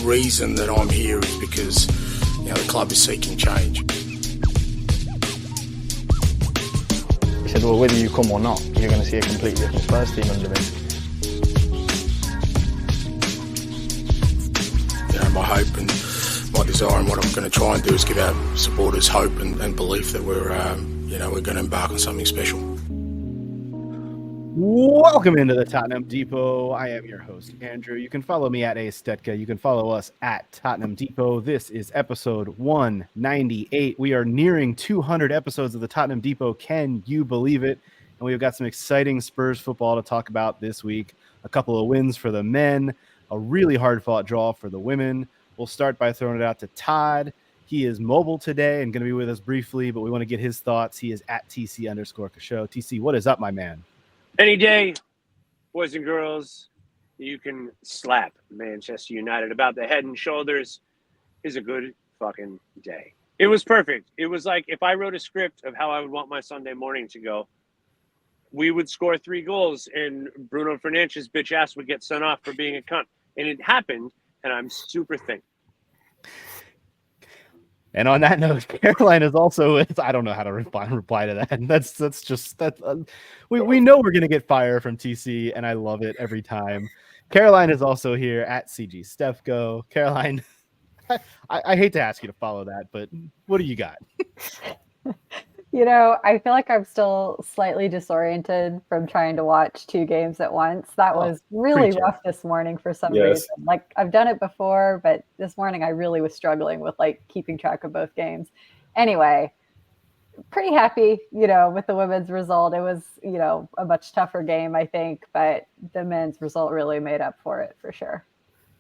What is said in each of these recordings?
reason that I'm here is because the club is seeking change. He said, well, whether you come or not, you're going to see a completely different Spurs team under me. My hope and my desire and what I'm going to try and do is give our supporters hope and belief that we're going to embark on something special. Welcome into the Tottenham Depot. I am your host, Andrew. You can follow me at Astetka. You can follow us at Tottenham Depot. This is episode 198. We are nearing 200 episodes of the Tottenham Depot. Can you believe it? And we've got some exciting Spurs football to talk about this week. A couple of wins for the men, a really hard-fought draw for the women. We'll start by throwing it out to Todd. He is mobile today and going to be with us briefly, but we want to get his thoughts. He is at TC_Kasho. TC, what is up, my man? Any day, boys and girls, you can slap Manchester United about the head and shoulders is a good fucking day. It was perfect. It was like if I wrote a script of how I would want my Sunday morning to go, we would score 3 goals and Bruno Fernandes' bitch ass would get sent off for being a cunt. And it happened, and I'm super thankful. And on that note, Caroline is also with. I don't know how to reply to that. That's just that. We know we're gonna get fire from TC, and I love it every time. Caroline is also here at CG Stefko. Caroline, I hate to ask you to follow that, but what do you got? I feel like I'm still slightly disoriented from trying to watch 2 games at once. That was really rough this morning for some reason. Like, I've done it before, but this morning I really was struggling with keeping track of both games. Anyway, pretty happy, with the women's result. It was, a much tougher game, I think, but the men's result really made up for it for sure.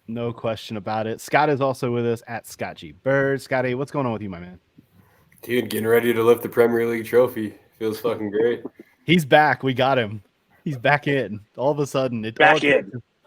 No question about it. Scott is also with us at Scott G. Bird. Scotty, what's going on with you, my man? Dude, getting ready to lift the Premier League trophy. Feels fucking great. He's back. We got him. He's back in. All of a sudden,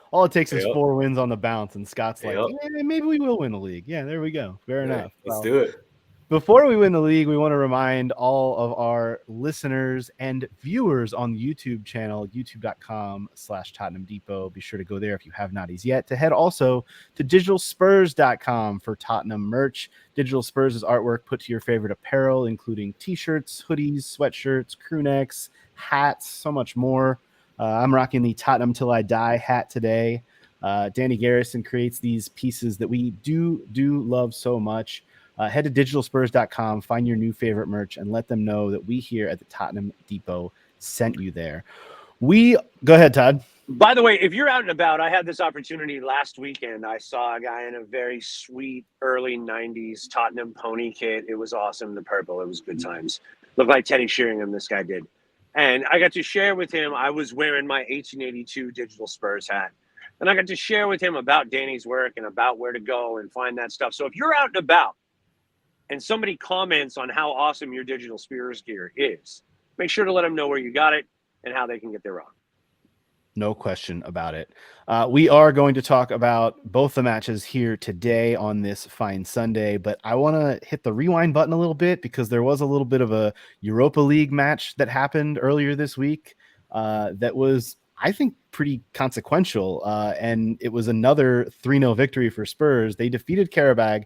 all it takes is 4 wins on the bounce, and Scott's like, yeah, maybe we will win the league. Yeah, there we go. Fair enough. Let's do it. Before we win the league, we want to remind all of our listeners and viewers on the YouTube channel, youtube.com/Tottenham Depot. Be sure to go there if you have not as yet. To head also to digitalspurs.com for Tottenham merch. Digital Spurs is artwork put to your favorite apparel, including t-shirts, hoodies, sweatshirts, crew necks, hats, so much more. I'm rocking the Tottenham Till I Die hat today. Danny Garrison creates these pieces that we do love so much. Head to digitalspurs.com, find your new favorite merch, and let them know that we here at the Tottenham Depot sent you there. Go ahead, Todd. By the way, if you're out and about, I had this opportunity last weekend. I saw a guy in a very sweet early 90s Tottenham pony kit. It was awesome. The purple. It was good times. Looked like Teddy Sheringham, this guy did. And I got to share with him. I was wearing my 1882 Digital Spurs hat. And I got to share with him about Danny's work and about where to go and find that stuff. So if you're out and about, and somebody comments on how awesome your Digital Spurs gear is, make sure to let them know where you got it and how they can get there on. No question about it. We are going to talk about both the matches here today on this fine Sunday, but I want to hit the rewind button a little bit because there was a little bit of a Europa League match that happened earlier this week that was, I think, pretty consequential, and it was another 3-0 victory for Spurs. They defeated Karabag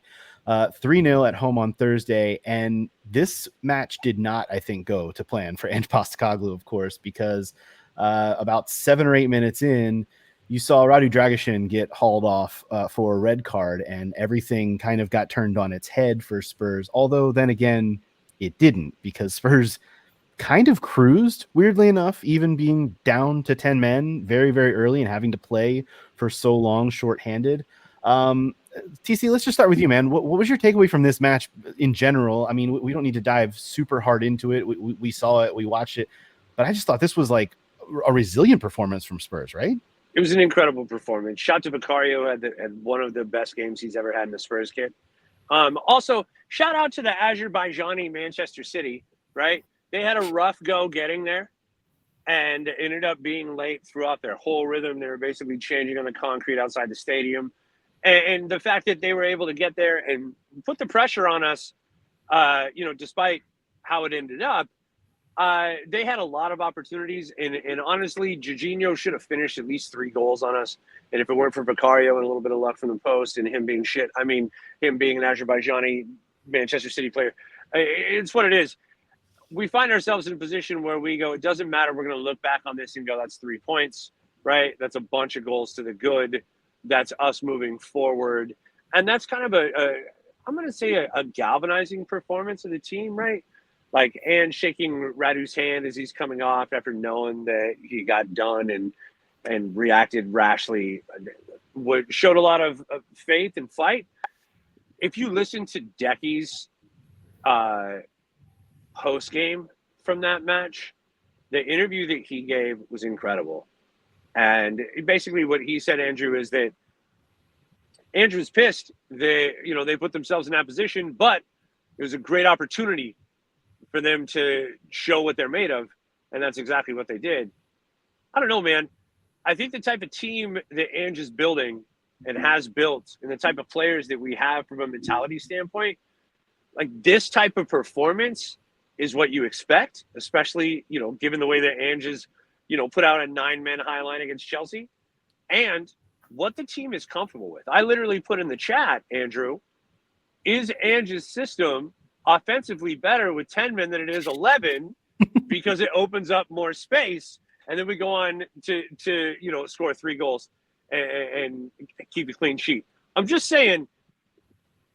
3-0 at home on Thursday, and this match did not, I think, go to plan for Ange Postecoglou, of course, because about 7 or 8 minutes in, you saw Radu Dragusin get hauled off for a red card, and everything kind of got turned on its head for Spurs. Although then again, it didn't, because Spurs kind of cruised, weirdly enough, even being down to 10 men very, very early and having to play for so long shorthanded. TC, let's just start with you, man. What was your takeaway from this match in general? I mean, we don't need to dive super hard into it. We saw it, we watched it, but I just thought this was like a resilient performance from Spurs, right? It was an incredible performance. Shout to Vicario had one of the best games he's ever had in the Spurs kit. Also, shout out to the Azerbaijani Manchester City, right? They had a rough go getting there and ended up being late throughout their whole rhythm. They were basically changing on the concrete outside the stadium. And the fact that they were able to get there and put the pressure on us, despite how it ended up, They had a lot of opportunities, and honestly, Jorginho should have finished at least 3 goals on us. And if it weren't for Vicario and a little bit of luck from the post and him being him being an Azerbaijani Manchester City player, it's what it is. We find ourselves in a position where we go, it doesn't matter. We're going to look back on this and go, that's 3 points, right? That's a bunch of goals to the good. That's us moving forward. And that's kind of I'm going to say a galvanizing performance of the team, right? Like, and shaking Radu's hand as he's coming off after knowing that he got done and reacted rashly, showed a lot of faith and fight. If you listen to Decky's post game from that match, the interview that he gave was incredible. And basically what he said, Andrew, is that Andrew's pissed that, they put themselves in that position, but it was a great opportunity for them to show what they're made of. And that's exactly what they did. I don't know, man. I think the type of team that Ange is building and has built and the type of players that we have from a mentality standpoint, like this type of performance is what you expect, especially, given the way that Ange has, put out a 9-man high line against Chelsea and what the team is comfortable with. I literally put in the chat, Andrew, is Ange's system offensively better with 10 men than it is 11 because it opens up more space, and then we go on to score 3 goals and keep a clean sheet. I'm just saying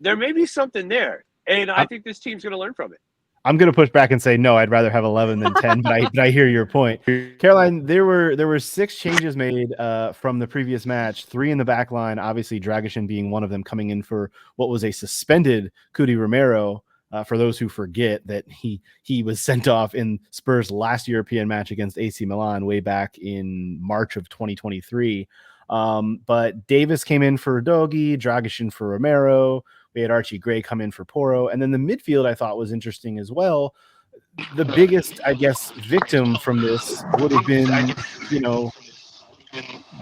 there may be something there, and I think this team's going to learn from it. I'm going to push back and say, no, I'd rather have 11 than 10, but I hear your point. Caroline, there were 6 changes made from the previous match, 3 in the back line, obviously Dragusin being one of them, coming in for what was a suspended Cuti Romero. For those who forget that he was sent off in Spurs' last European match against AC Milan way back in March of 2023. But Davis came in for Dogi, Dragusin for Romero. We had Archie Gray come in for Porro. And then the midfield I thought was interesting as well. The biggest, I guess, victim from this would have been,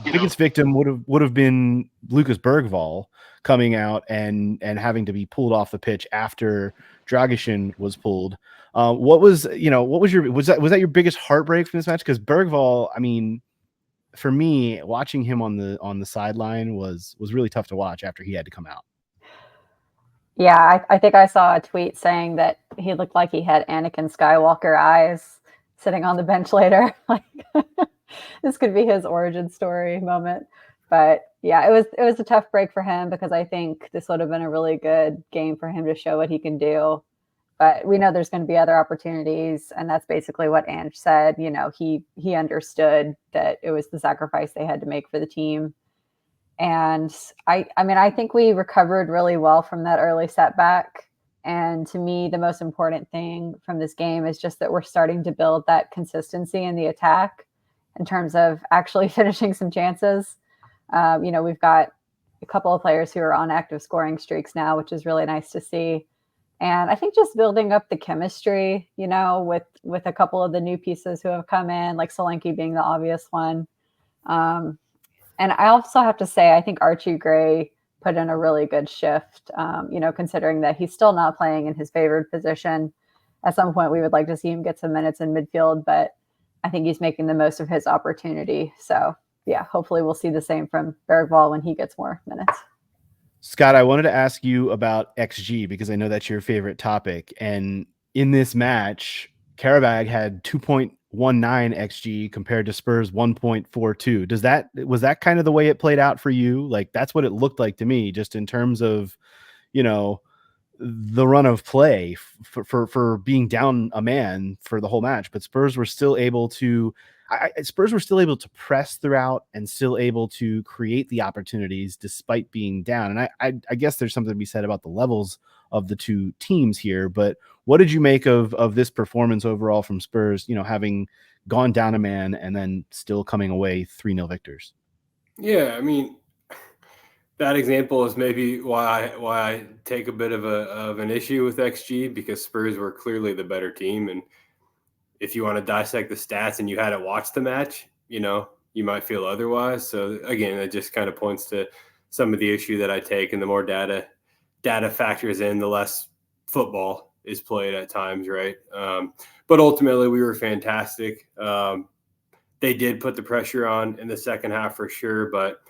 biggest victim would have been Lucas Bergvall coming out and having to be pulled off the pitch after Dragusin was pulled. Was that your biggest heartbreak from this match? Because Bergvall, I mean, for me, watching him on the sideline was really tough to watch after he had to come out. Yeah, I think I saw a tweet saying that he looked like he had Anakin Skywalker eyes sitting on the bench later. Like this could be his origin story moment. But yeah, it was a tough break for him because I think this would have been a really good game for him to show what he can do. But we know there's going to be other opportunities, and that's basically what Ange said. He understood that it was the sacrifice they had to make for the team. And I think we recovered really well from that early setback. And to me, the most important thing from this game is just that we're starting to build that consistency in the attack in terms of actually finishing some chances. We've got a couple of players who are on active scoring streaks now, which is really nice to see. And I think just building up the chemistry, with a couple of the new pieces who have come in, like Solanke being the obvious one. And I also have to say, I think Archie Gray put in a really good shift, considering that he's still not playing in his favored position. At some point, we would like to see him get some minutes in midfield, but I think he's making the most of his opportunity. So, yeah, hopefully we'll see the same from Bergvall when he gets more minutes. Scott, I wanted to ask you about XG because I know that's your favorite topic. And in this match, Qarabag had 2.19 XG compared to Spurs 1.42. Was that kind of the way it played out for you? Like that's what it looked like to me, just in terms of, the run of play for being down a man for the whole match. But Spurs were still able to press throughout and still able to create the opportunities despite being down. And I guess there's something to be said about the levels of the two teams here, but what did you make of this performance overall from Spurs, having gone down a man and then still coming away 3-0 victors? Yeah, I mean, that example is maybe why I take a bit of an issue with XG, because Spurs were clearly the better team. And if you want to dissect the stats and you hadn't watched the match, you might feel otherwise. So again, it just kind of points to some of the issue that I take, and the more data factors in, the less football is played at times, right? But ultimately, we were fantastic. They did put the pressure on in the second half for sure, but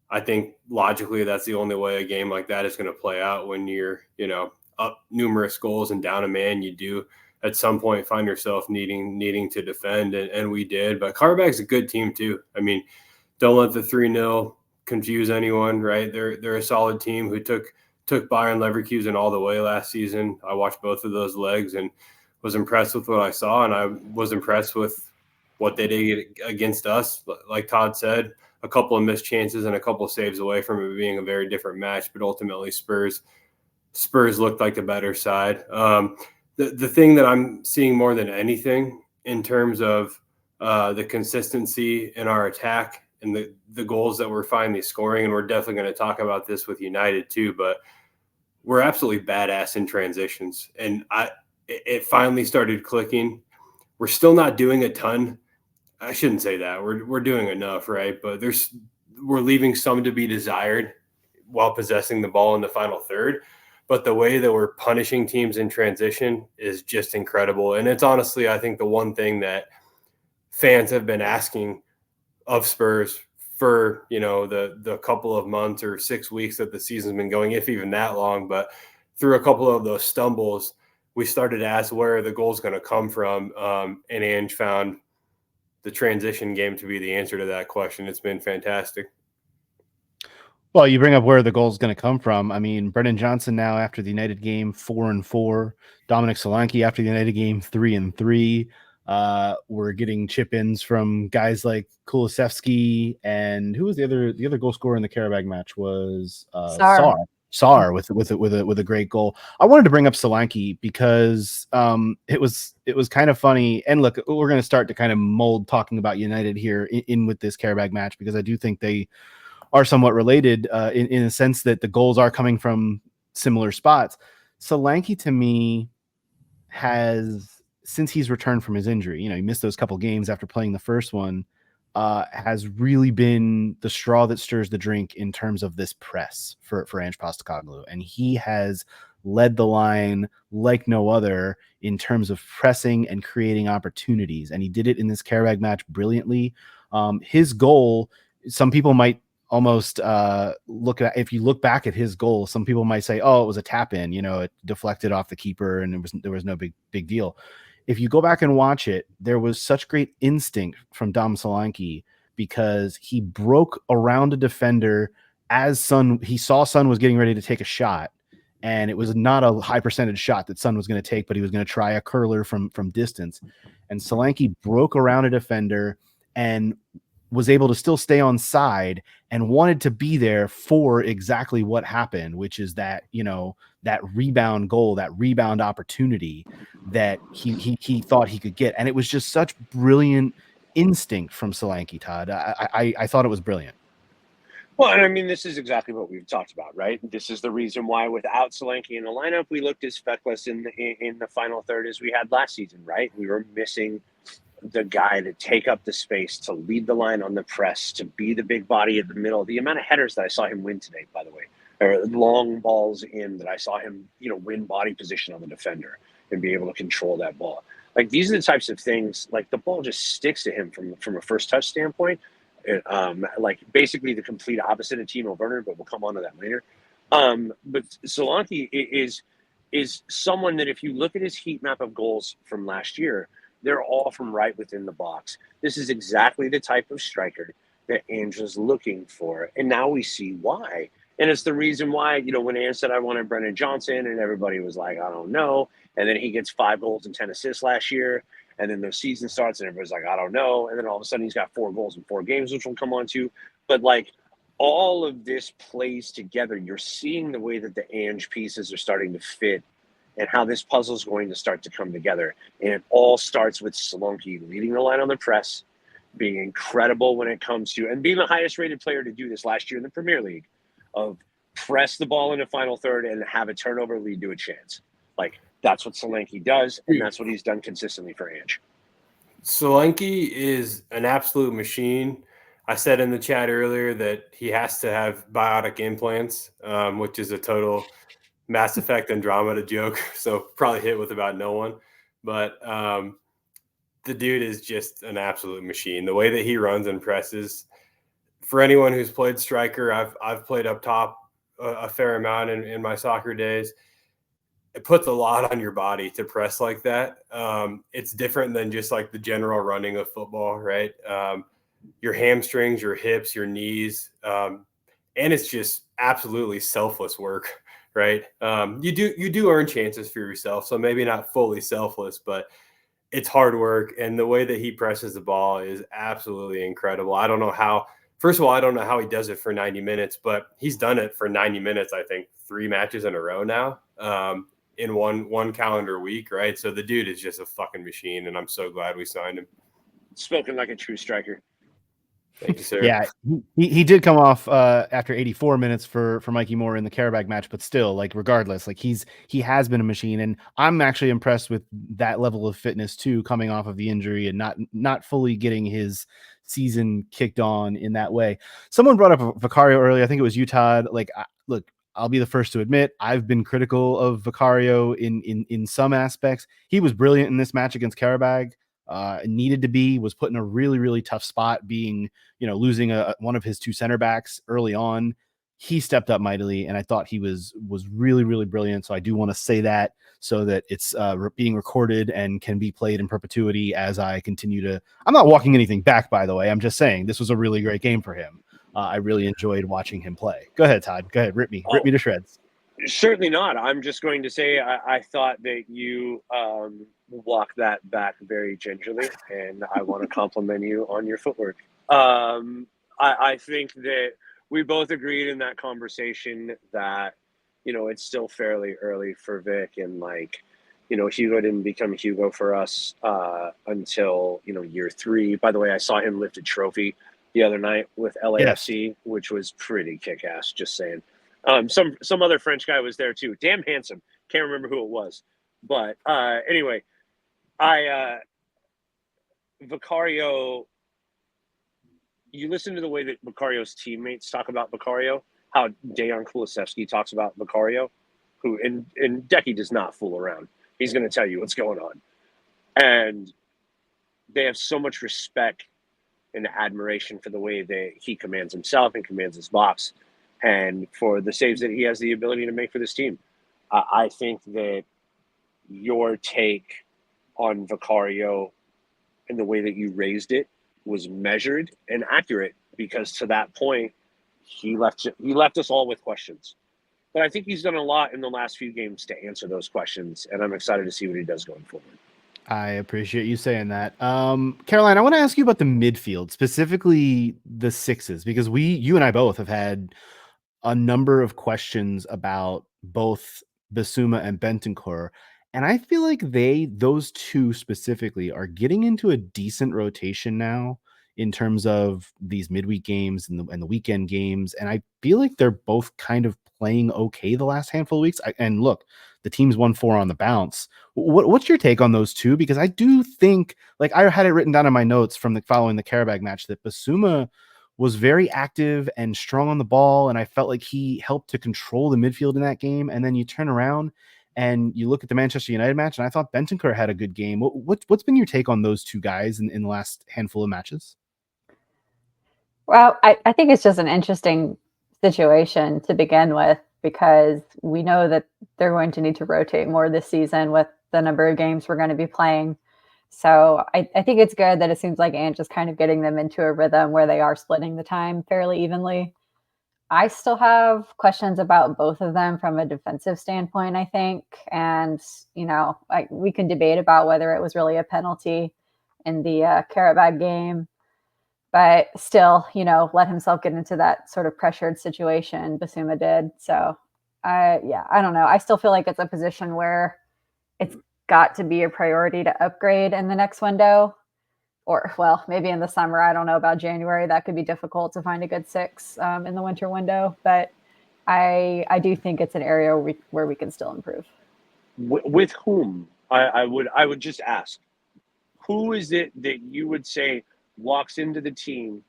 I think logically that's the only way a game like that is going to play out. When you're, up numerous goals and down a man, you do at some point find yourself needing to defend, and we did. But Carlsbad's a good team too. I mean, don't let the 3-0 confuse anyone, right? They're a solid team who took Bayern Leverkusen all the way last season. I watched both of those legs and was impressed with what I saw, and I was impressed with what they did against us. Like Todd said, a couple of missed chances and a couple of saves away from it being a very different match, but ultimately Spurs looked like the better side. The thing that I'm seeing more than anything in terms of the consistency in our attack and the goals that we're finally scoring, and we're definitely going to talk about this with United too, but we're absolutely badass in transitions. And it finally started clicking. We're still not doing a ton. I shouldn't say that. We're doing enough, right? But we're leaving some to be desired while possessing the ball in the final third. But the way that we're punishing teams in transition is just incredible. And it's honestly, I think, the one thing that fans have been asking of Spurs for, the couple of months or 6 weeks that the season's been going, if even that long. But through a couple of those stumbles, we started to ask where the goal's going to come from. And Ange found the transition game to be the answer to that question. It's been fantastic. Well, you bring up where the goal is going to come from. I mean, Brendan Johnson now after the United game 4-4, Dominic Solanke after the United game 3-3. We're getting chip-ins from guys like Kulusevski, and who was the other goal scorer in the Karabag match was Saar with a great goal. I wanted to bring up Solanke because it was kind of funny. And look, we're going to start to kind of mold talking about United here in with this Karabag match, because I do think they are somewhat related in a sense that the goals are coming from similar spots. Solanke to me has, since he's returned from his injury, he missed those couple games after playing the first one, has really been the straw that stirs the drink in terms of this press for Ange Postecoglou. And he has led the line like no other in terms of pressing and creating opportunities. And he did it in this Karabag match brilliantly. His goal, some people might almost look at, if you look back at his goal, some people might say, oh, it was a tap in, it deflected off the keeper and there was no big deal. If you go back and watch it, there was such great instinct from Dom Solanke, because he broke around a defender as he saw Son was getting ready to take a shot, and it was not a high percentage shot that Son was going to take, but he was going to try a curler from distance. And Solanke broke around a defender and was able to still stay on side and wanted to be there for exactly what happened, which is that, that rebound goal, that rebound opportunity that he thought he could get. And it was just such brilliant instinct from Solanke, Todd. I thought it was brilliant. Well, and I mean, this is exactly what we've talked about, right? This is the reason why without Solanke in the lineup, we looked as feckless in the final third as we had last season, right? We were missing the guy to take up the space, to lead the line on the press, to be the big body in the middle. The amount of headers that I saw him win today, by the way, or long balls in that I saw him, win body position on the defender and be able to control that ball. Like, these are the types of things, like the ball just sticks to him from a first touch standpoint. Like basically the complete opposite of Timo Werner, but we'll come on to that later. But Solanke is someone that if you look at his heat map of goals from last year, they're all from right within the box. This is exactly the type of striker that Ange's looking for. And now we see why. And it's the reason why, when Ange said, I wanted Brendan Johnson, and everybody was like, I don't know. And then he gets 5 goals and 10 assists last year. And then the season starts and everybody's like, I don't know. And then all of a sudden he's got 4 goals in 4 games, which we'll come on to. But like, all of this plays together. You're seeing the way that the Ange pieces are starting to fit and how this puzzle is going to start to come together. And it all starts with Solanke leading the line on the press, being incredible when it comes to, and being the highest rated player to do this last year in the Premier League, of press the ball in the final third and have a turnover lead to a chance. Like, that's what Solanke does, and that's what he's done consistently for Ange. Solanke is an absolute machine. I said in the chat earlier that he has to have biotic implants, which is a total Mass Effect Andromeda joke, so probably hit with about no one. But the dude is just an absolute machine. The way that he runs and presses. For anyone who's played striker, I've played up top a fair amount in my soccer days. It puts a lot on your body to press like that. It's different than just like the general running of football, right? Your hamstrings, your hips, your knees, and it's just absolutely selfless work, right? You do earn chances for yourself, so maybe not fully selfless, but it's hard work. And the way that he presses the ball is absolutely incredible. I don't know how. First of all, I don't know how he does it for 90 minutes, but he's done it for 90 minutes. I think 3 matches in a row now. In one calendar week, right? So the dude is just a fucking machine, and I'm so glad we signed him. Spoken like a true striker. Thank you, sir. Yeah, he did come off after 84 minutes for Mikey Moore in the Karabakh match, but still, like, regardless, like he has been a machine, and I'm actually impressed with that level of fitness too, coming off of the injury and not fully getting his season kicked on in that way. Someone brought up Vicario earlier. I think it was you, Todd. Like, look, I'll be the first to admit I've been critical of Vicario in some aspects. He was brilliant in this match against Karabakh. Needed to be, was put in a really, really tough spot, being, losing one of his 2 center backs early on. He stepped up mightily, and I thought he was really, really brilliant. So I do want to say that, so that it's being recorded and can be played in perpetuity as I continue to. I'm not walking anything back, by the way. I'm just saying this was a really great game for him. I really enjoyed watching him play. Go ahead, Todd. Go ahead, rip me to shreds. Certainly not. I'm just going to say I thought that you walked that back very gingerly, and I want to compliment you on your footwork. I think that we both agreed in that conversation that, it's still fairly early for Vic, and Hugo didn't become Hugo for us until, year 3. By the way, I saw him lift a trophy the other night with LAFC, which was pretty kick-ass, just saying. Some other French guy was there too. Damn handsome. Can't remember who it was. But anyway, Vicario, you listen to the way that Vicario's teammates talk about Vicario, how Dejan Kulusevski talks about Vicario, who and Decky does not fool around. He's going to tell you what's going on. And they have so much respect and admiration for the way that he commands himself and commands his box, and for the saves that he has the ability to make for this team. I think that your take on Vicario and the way that you raised it was measured and accurate, because to that point, he left us all with questions. But I think he's done a lot in the last few games to answer those questions, and I'm excited to see what he does going forward. I appreciate you saying that. Caroline, I want to ask you about the midfield, specifically the 6s, because you and I both have had a number of questions about both Basuma and Bentancur. And I feel like those 2 specifically are getting into a decent rotation now in terms of these midweek games and the weekend games. And I feel like they're both kind of playing okay the last handful of weeks. And look, the team's won 4 on the bounce. What's your take on those 2? Because I do think, like, I had it written down in my notes from following the Karabakh match, that Basuma was very active and strong on the ball, and I felt like he helped to control the midfield in that game. And then you turn around and you look at the Manchester United match, and I thought Bentancur had a good game. What's been your take on those 2 guys in the last handful of matches? Well, I think it's just an interesting situation to begin with, because we know that they're going to need to rotate more this season with the number of games we're going to be playing. So I think it's good that it seems like Ange is kind of getting them into a rhythm where they are splitting the time fairly evenly. I still have questions about both of them from a defensive standpoint, I think. And, we can debate about whether it was really a penalty in the Karabakh game. But still, let himself get into that sort of pressured situation. Basuma did. So, I don't know. I still feel like it's a position where it's got to be a priority to upgrade in the next window. Or, well, maybe in the summer. I don't know about January. That could be difficult to find a good 6 in the winter window. But I do think it's an area where we can still improve. With whom? I would just ask, who is it that you would say walks into the team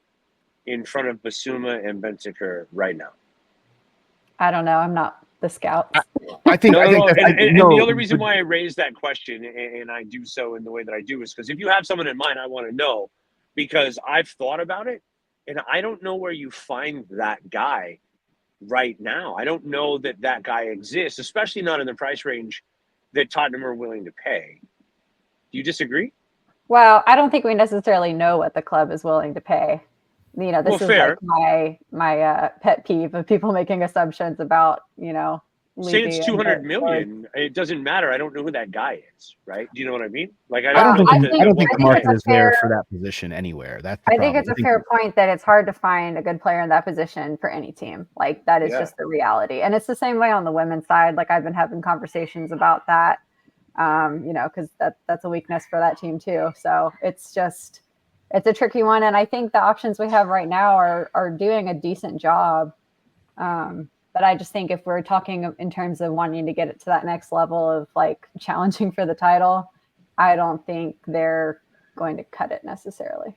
in front of Basuma and Bentancur right now? I don't know. I'm not the scouts. I think and no, the other reason why I raised that question, and I do so in the way that I do, is because if you have someone in mind, I want to know, because I've thought about it, and I don't know where you find that guy right now. I don't know that guy exists, especially not in the price range that Tottenham are willing to pay. Do you disagree? Well, I don't think we necessarily know what the club is willing to pay. This is fair. like my pet peeve of people making assumptions about, Say it's Levy 200 million. It doesn't matter. I don't know who that guy is, right? Do you know what I mean? Like, I don't think the market is there fair, for that position anywhere. That's the I problem. think it's a fair point that it's hard to find a good player in that position for any team. Like, that is just the reality. And it's the same way on the women's side. Like, I've been having conversations about that, because that's a weakness for that team too. So it's a tricky one. And I think the options we have right now are doing a decent job. But I just think if we're talking in terms of wanting to get it to that next level of like challenging for the title, I don't think they're going to cut it necessarily.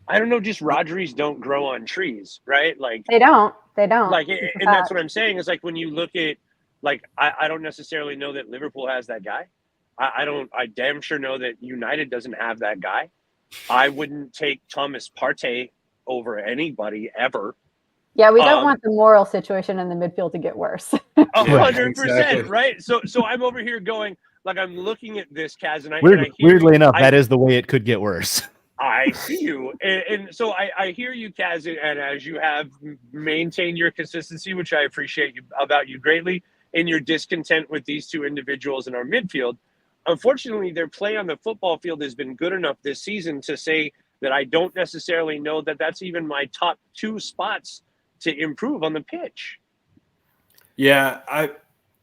I don't know. Just Rodgers don't grow on trees, right? Like they don't. Like, and that's what I'm saying is, like, when you look at, like, I don't necessarily know that Liverpool has that guy. I damn sure know that United doesn't have that guy. I wouldn't take Thomas Partey over anybody ever. Yeah, we don't want the moral situation in the midfield to get worse. 100%, right? So I'm over here going, like, I'm looking at this, Kaz, and I weirdly enough, that is the way it could get worse. I see you, and so I hear you, Kaz, and as you have maintained your consistency, which I appreciate about you greatly, and your discontent with these two individuals in our midfield. Unfortunately, their play on the football field has been good enough this season to say that I don't necessarily know that that's even my top two spots to improve on the pitch. Yeah,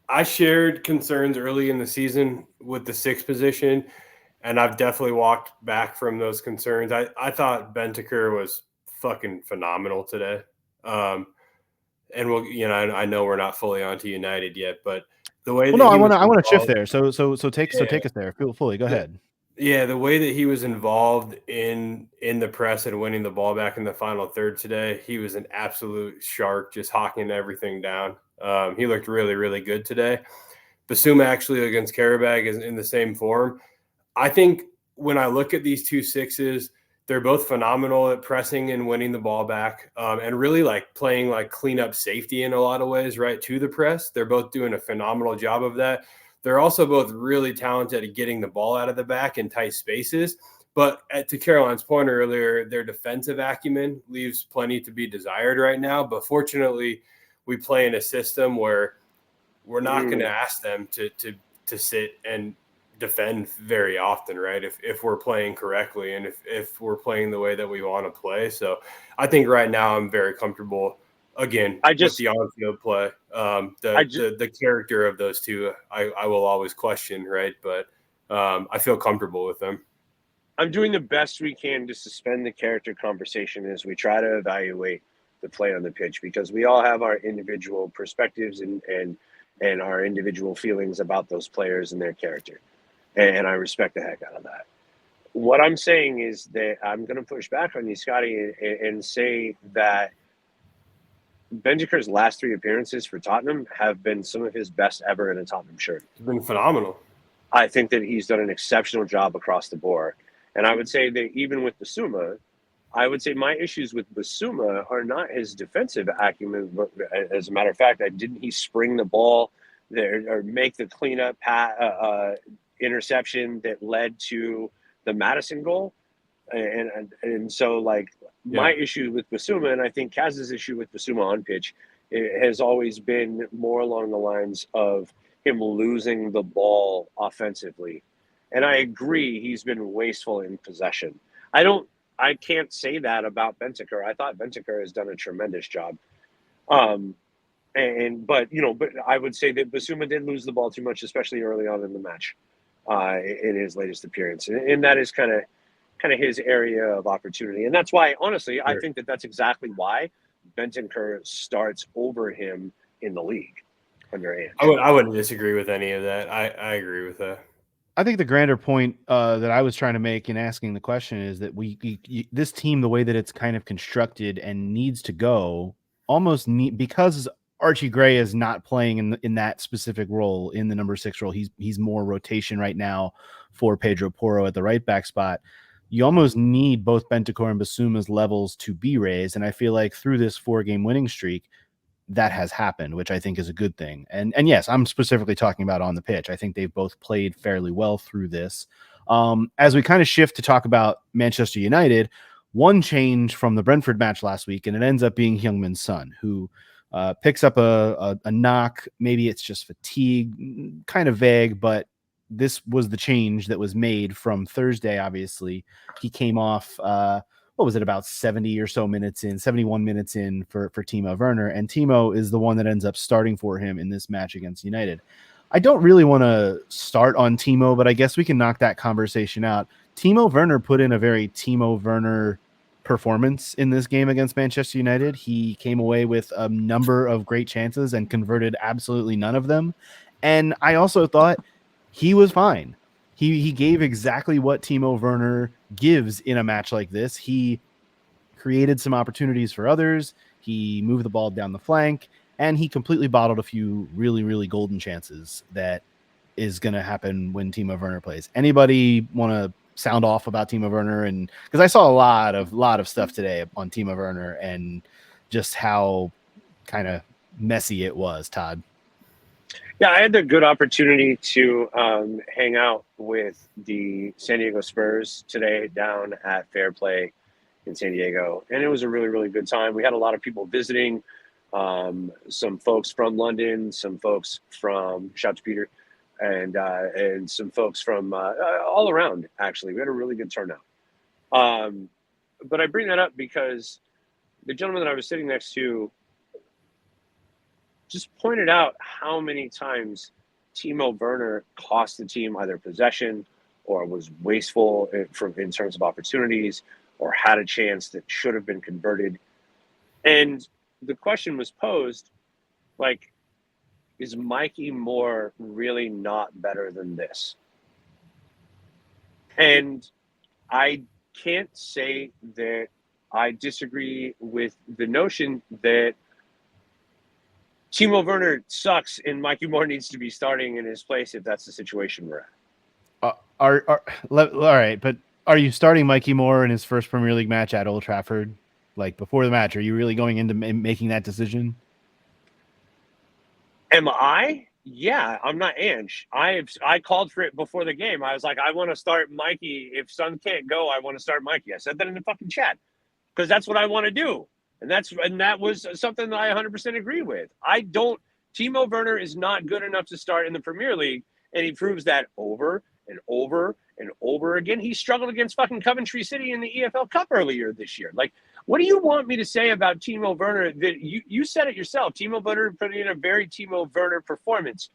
I shared concerns early in the season with the 6th position, and I've definitely walked back from those concerns. I thought Bentancur was fucking phenomenal today. And I know we're not fully onto United yet, but the way I want to shift there. So take us there. Fully go ahead. Yeah, the way that he was involved in the press and winning the ball back in the final third today, he was an absolute shark, just hawking everything down. He looked really, really good today. Basuma actually against Karabag is in the same form. I think when I look at these two 6s, they're both phenomenal at pressing and winning the ball back, and really like playing like cleanup safety in a lot of ways, right, to the press. They're both doing a phenomenal job of that. They're also both really talented at getting the ball out of the back in tight spaces. But to Caroline's point earlier, their defensive acumen leaves plenty to be desired right now. But fortunately, we play in a system where we're not going to ask them to sit and defend very often, right? If we're playing correctly and if we're playing the way that we want to play. So I think right now I'm very comfortable. Again, with the on-field play, the character of those two, I will always question, right? But I feel comfortable with them. I'm doing the best we can to suspend the character conversation as we try to evaluate the play on the pitch, because we all have our individual perspectives and our individual feelings about those players and their character. And I respect the heck out of that. What I'm saying is that I'm going to push back on you, Scotty, and say that Bentancur's last 3 appearances for Tottenham have been some of his best ever in a Tottenham shirt. It's been phenomenal. I think that he's done an exceptional job across the board. And I would say that even with Basuma, I would say my issues with Basuma are not his defensive acumen. But as a matter of fact, didn't he spring the ball there or make the cleanup interception that led to the Madison goal? And so, like, my issue with Basuma, and I think Kaz's issue with Basuma on pitch, has always been more along the lines of him losing the ball offensively. And I agree, he's been wasteful in possession. I can't say that about Bentancur. I thought Bentancur has done a tremendous job. But I would say that Basuma did lose the ball too much, especially early on in the match, in his latest appearance. And that is kind of his area of opportunity. And that's why, honestly, I think that that's exactly why Bentancur starts over him in the league under Ange. I wouldn't disagree with any of that. I agree with that. I think the grander point that I was trying to make in asking the question is that this team, the way that it's kind of constructed and needs to go, because Archie Gray is not playing in that specific role, in the number 6 role. He's more rotation right now for Pedro Porro at the right back spot. You almost need both Bentancur and Basuma's levels to be raised, and I feel like through this 4-game winning streak, that has happened, which I think is a good thing. And yes, I'm specifically talking about on the pitch. I think they've both played fairly well through this. As we kind of shift to talk about Manchester United, one change from the Brentford match last week, and it ends up being Heung-min Son, who picks up a knock. Maybe it's just fatigue, kind of vague, but this was the change that was made from Thursday. Obviously, he came off, what was it, about 70 or so minutes in, 71 minutes in for Timo Werner, and Timo is the one that ends up starting for him in this match against United. I don't really want to start on Timo, but I guess we can knock that conversation out. Timo Werner put in a very Timo Werner performance in this game against Manchester United. He came away with a number of great chances and converted absolutely none of them. And I also thought he was fine. He gave exactly what Timo Werner gives in a match like this. He created some opportunities for others. He moved the ball down the flank, and he completely bottled a few really, really golden chances that is going to happen when Timo Werner plays. Anybody want to sound off about Timo Werner? And because I saw a lot of stuff today on Timo Werner and just how kind of messy it was, Todd. Yeah, I had the good opportunity to hang out with the San Diego Spurs today down at Fair Play in San Diego, and it was a really, really good time. We had a lot of people visiting, some folks from London, some folks from, shout to Peter, and some folks from all around, actually. We had a really good turnout. But I bring that up because the gentleman that I was sitting next to just pointed out how many times Timo Werner cost the team either possession or was wasteful in terms of opportunities or had a chance that should have been converted. And the question was posed, like, is Mikey Moore really not better than this? And I can't say that I disagree with the notion that Timo Werner sucks and Mikey Moore needs to be starting in his place if that's the situation we're at. All right, but are you starting Mikey Moore in his first Premier League match at Old Trafford? Like, before the match, are you really going into making that decision? Am I? Yeah, I'm not Ange. I called for it before the game. I was like, I want to start Mikey. If Son can't go, I want to start Mikey. I said that in the fucking chat because that's what I want to do. And that was something that I 100% agree with. Timo Werner is not good enough to start in the Premier League, and he proves that over and over and over again. He struggled against fucking Coventry City in the EFL Cup earlier this year. Like, what do you want me to say about Timo Werner? That you said it yourself. Timo Werner put in a very Timo Werner performance,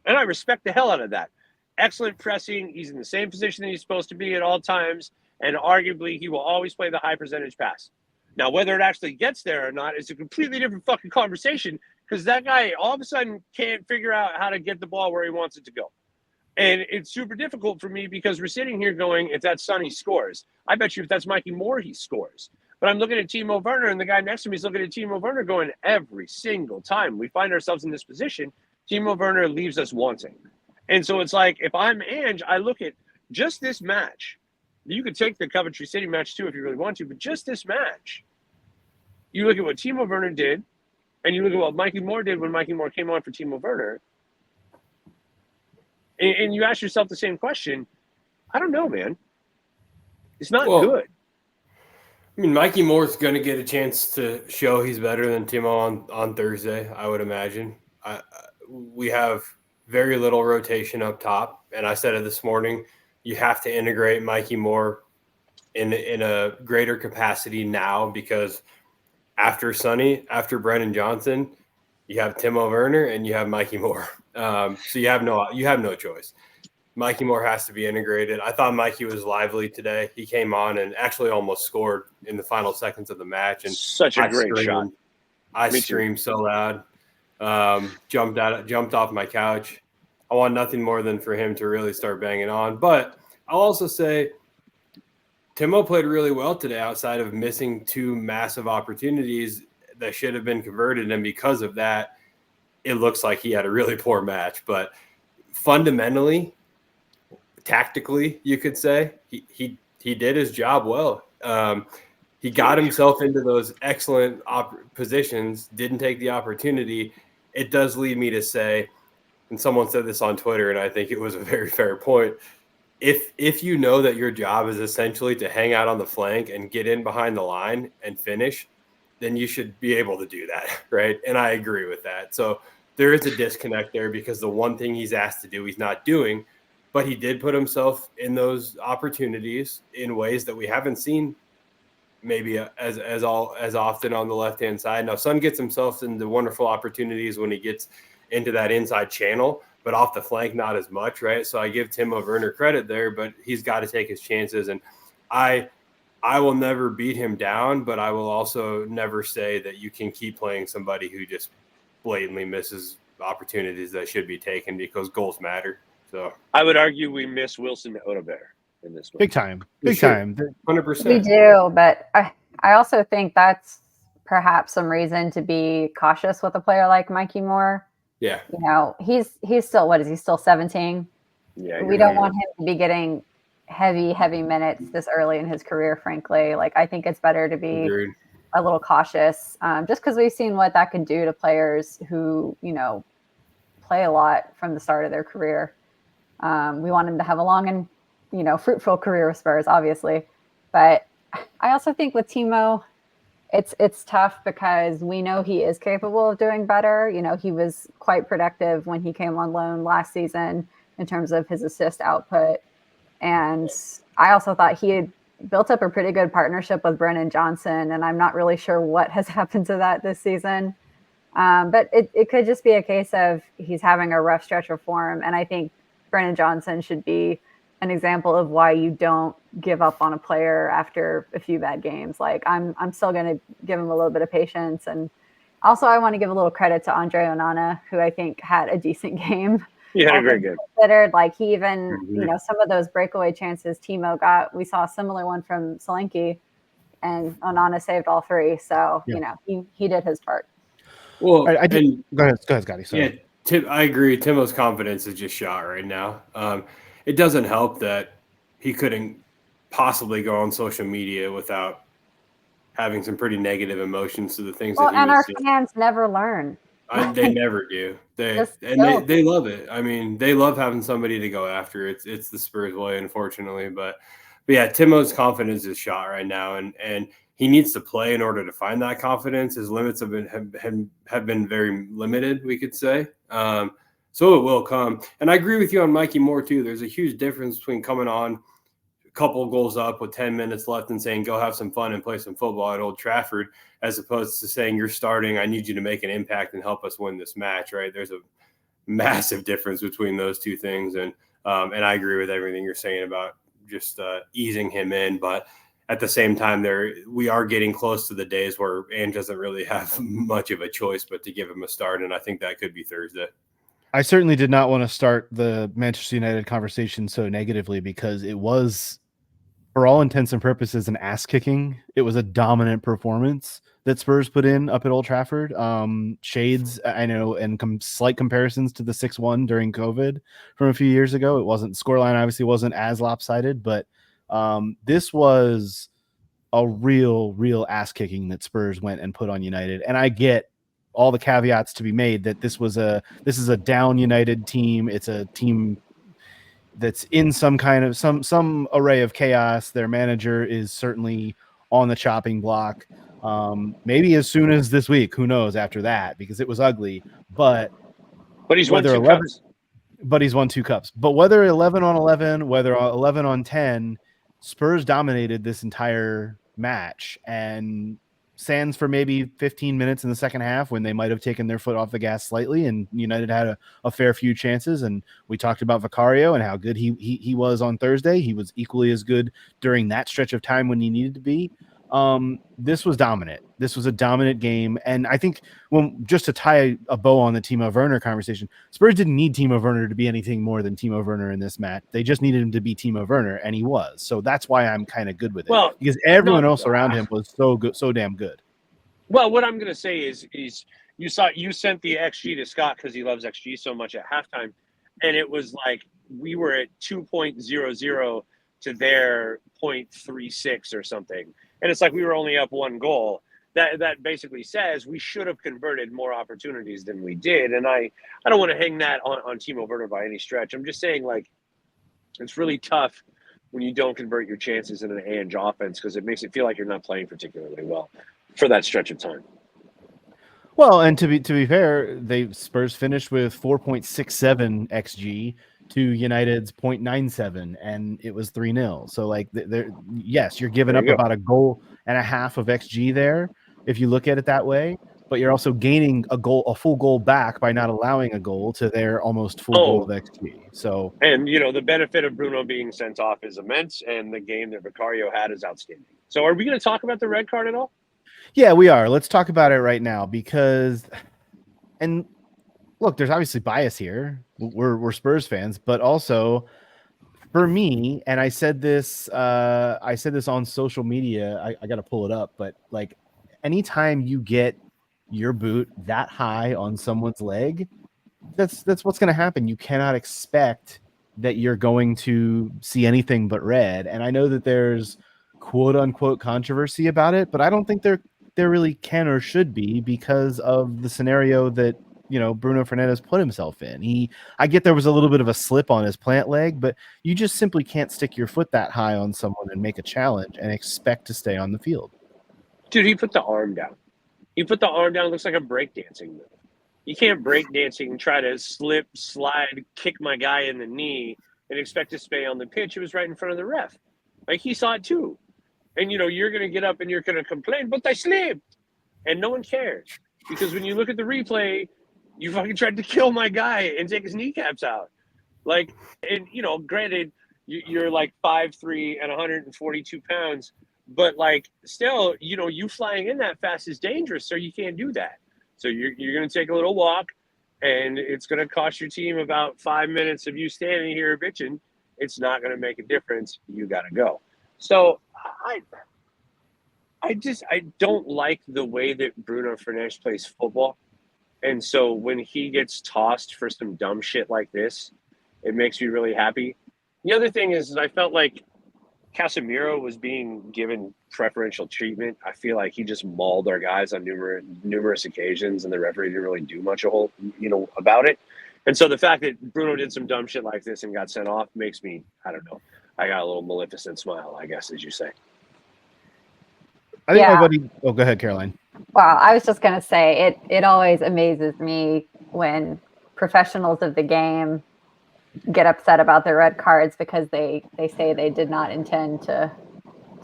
and I respect the hell out of that. Excellent pressing. He's in the same position that he's supposed to be at all times, and arguably he will always play the high percentage pass. Now, whether it actually gets there or not is a completely different fucking conversation because that guy all of a sudden can't figure out how to get the ball where he wants it to go. And it's super difficult for me because we're sitting here going, if that's Son, he scores. I bet you if that's Mikey Moore, he scores. But I'm looking at Timo Werner, and the guy next to me is looking at Timo Werner going, every single time we find ourselves in this position, Timo Werner leaves us wanting. And so it's like, if I'm Ange, I look at just this match. You could take the Coventry City match too if you really want to, but just this match. You look at what Timo Werner did, and you look at what Mikey Moore did when Mikey Moore came on for Timo Werner, and you ask yourself the same question. I don't know, man. It's not good. I mean, Mikey Moore's going to get a chance to show he's better than Timo on Thursday, I would imagine. We have very little rotation up top, and I said it this morning, you have to integrate Mikey Moore in a greater capacity now because after Sonny, after Brennan Johnson, you have Timo Werner and you have Mikey Moore. So you have no choice. Mikey Moore has to be integrated. I thought Mikey was lively today. He came on and actually almost scored in the final seconds of the match. And such a great shot. I screamed so loud. Jumped off my couch. I want nothing more than for him to really start banging on. But I'll also say Timo played really well today outside of missing two massive opportunities that should have been converted. And because of that, it looks like he had a really poor match. But fundamentally, tactically, you could say he did his job well. He got himself into those excellent positions, didn't take the opportunity. It does lead me to say, and someone said this on Twitter, and I think it was a very fair point. If you know that your job is essentially to hang out on the flank and get in behind the line and finish, then you should be able to do that, right? And I agree with that. So there is a disconnect there because the one thing he's asked to do, he's not doing, but he did put himself in those opportunities in ways that we haven't seen maybe as often on the left-hand side. Now, Son gets himself into wonderful opportunities when he gets into that inside channel, but off the flank, not as much, right? So I give Timo Werner credit there, but he's got to take his chances. And I will never beat him down, but I will also never say that you can keep playing somebody who just blatantly misses opportunities that should be taken because goals matter. So I would argue we miss Wilson Odobert in this one. Big time. 100%. We do, but I also think that's perhaps some reason to be cautious with a player like Mikey Moore. Yeah. You know, he's still, what is he, still 17? Yeah. We don't want him to be getting heavy minutes this early in his career, frankly. Like, I think it's better to be a little cautious, just because we've seen what that could do to players who, you know, play a lot from the start of their career. We want him to have a long and, you know, fruitful career with Spurs, obviously. But I also think with Timo, it's tough because we know he is capable of doing better. You know, he was quite productive when he came on loan last season in terms of his assist output. And I also thought he had built up a pretty good partnership with Brennan Johnson, and I'm not really sure what has happened to that this season. But it could just be a case of he's having a rough stretch of form, and I think Brennan Johnson should be an example of why you don't give up on a player after a few bad games. Like, I'm still going to give him a little bit of patience. And also I want to give a little credit to Andre Onana, who I think had a decent game. He had a great game. Considered, like, he even, you know, some of those breakaway chances Timo got, we saw a similar one from Solanke, and Onana saved all three. So, you know, he did his part. Well, I did. Go ahead, Scotty. Sorry. Yeah, I agree. Timo's confidence is just shot right now. It doesn't help that he couldn't possibly go on social media without having some pretty negative emotions to the things that he and our seeing. fans never learn. They never do. They love it. I mean, they love having somebody to go after. It's the Spurs way, unfortunately. But yeah, Timo's confidence is shot right now, and he needs to play in order to find that confidence. His limits have been very limited, we could say. So it will come. And I agree with you on Mikey Moore too. There's a huge difference between coming on a couple goals up with 10 minutes left and saying, go have some fun and play some football at Old Trafford, as opposed to saying, you're starting, I need you to make an impact and help us win this match, right? There's a massive difference between those two things. And I agree with everything you're saying about just easing him in. But at the same time, we are getting close to the days where Ange doesn't really have much of a choice but to give him a start. And I think that could be Thursday. I certainly did not want to start the Manchester United conversation so negatively, because it was, for all intents and purposes, an ass kicking. It was a dominant performance that Spurs put in up at Old Trafford. Shades, I know, and slight comparisons to the 6-1 during COVID from a few years ago. It wasn't, scoreline obviously wasn't as lopsided, but this was a real ass kicking that Spurs went and put on United. And I get all the caveats to be made that this is a down United team. It's a team that's in some kind of some array of chaos. Their manager is certainly on the chopping block. Maybe as soon as this week, who knows after that, because it was ugly. But he's won 2 cups. But he's won 2 cups. But whether 11 on 11, whether 11 on 10, Spurs dominated this entire match, and sans for maybe 15 minutes in the second half when they might have taken their foot off the gas slightly, and United had a fair few chances. And we talked about Vicario and how good he was on Thursday. He was equally as good during that stretch of time when he needed to be. This was dominant. This was a dominant game. And I think, just to tie a bow on the Timo Werner conversation, Spurs didn't need Timo Werner to be anything more than Timo Werner in this match. They just needed him to be Timo Werner, and he was. So that's why I'm kind of good with it, because everyone else around him was so good, so damn good. Well, what I'm going to say is you sent the XG to Scott because he loves XG so much at halftime, and it was like we were at 2.00 to their 0.36 or something, and it's like we were only up one goal. That basically says we should have converted more opportunities than we did, and I don't want to hang that on Timo Werner by any stretch. I'm just saying, like, it's really tough when you don't convert your chances in an Ange offense because it makes it feel like you're not playing particularly well for that stretch of time. Well, and to be fair, Spurs finished with 4.67 xG to United's 0.97, and it was 3-0. So, like, yes, you're giving up about a goal and a half of xG there, if you look at it that way. But you're also gaining a full goal back by not allowing a goal to their almost full goal of xG. So, and the benefit of Bruno being sent off is immense, and the game that Vicario had is outstanding. So, are we going to talk about the red card at all? Yeah, we are. Let's talk about it right now because, and look, there's obviously bias here. We're Spurs fans, but also for me, and I said this on social media. I got to pull it up, but like, anytime you get your boot that high on someone's leg, that's what's going to happen. You cannot expect that you're going to see anything but red. And I know that there's quote unquote controversy about it, but I don't think there really can or should be because of the scenario that Bruno Fernandes put himself in. I get there was a little bit of a slip on his plant leg, but you just simply can't stick your foot that high on someone and make a challenge and expect to stay on the field. Dude, he put the arm down. He put the arm down. It looks like a breakdancing move. You can't breakdancing and try to slip, slide, kick my guy in the knee and expect to stay on the pitch. It was right in front of the ref. Like, he saw it too. And, you're going to get up and you're going to complain, but I slipped. And no one cares. Because when you look at the replay, you fucking tried to kill my guy and take his kneecaps out. Like, and, granted, you're like 5'3" and 142 pounds. But, like, still, you flying in that fast is dangerous, so you can't do that. So you're going to take a little walk, and it's going to cost your team about 5 minutes of you standing here bitching. It's not going to make a difference. You got to go. So I don't like the way that Bruno Fernandes plays football. And so when he gets tossed for some dumb shit like this, it makes me really happy. The other thing is I felt like Casemiro was being given preferential treatment. I feel like he just mauled our guys on numerous occasions, and the referee didn't really do much about it. And so the fact that Bruno did some dumb shit like this and got sent off makes me, I don't know, I got a little maleficent smile, I guess, as you say. I think my buddy. Oh, go ahead, Caroline. Well, I was just going to say it always amazes me when professionals of the game get upset about their red cards because they say they did not intend to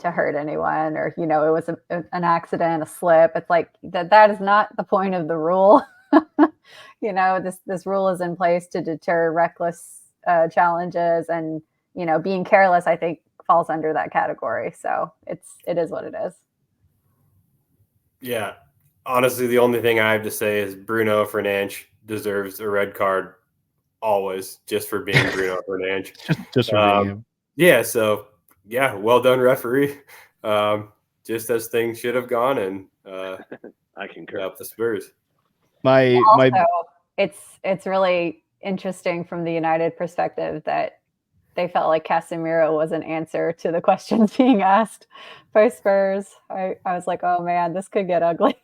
hurt anyone, or it was an accident, a slip. It's like that is not the point of the rule. This rule is in place to deter reckless challenges, and being careless, I think, falls under that category. So it is what it is. Yeah, honestly, the only thing I have to say is Bruno Fernandes deserves a red card always, just for being Bruno Fernandes. Just for being him. Yeah, so yeah, well done, referee. Just as things should have gone, and I concur. Up the Spurs. It's really interesting from the United perspective that they felt like Casemiro was an answer to the questions being asked by Spurs. I was like, oh man, this could get ugly.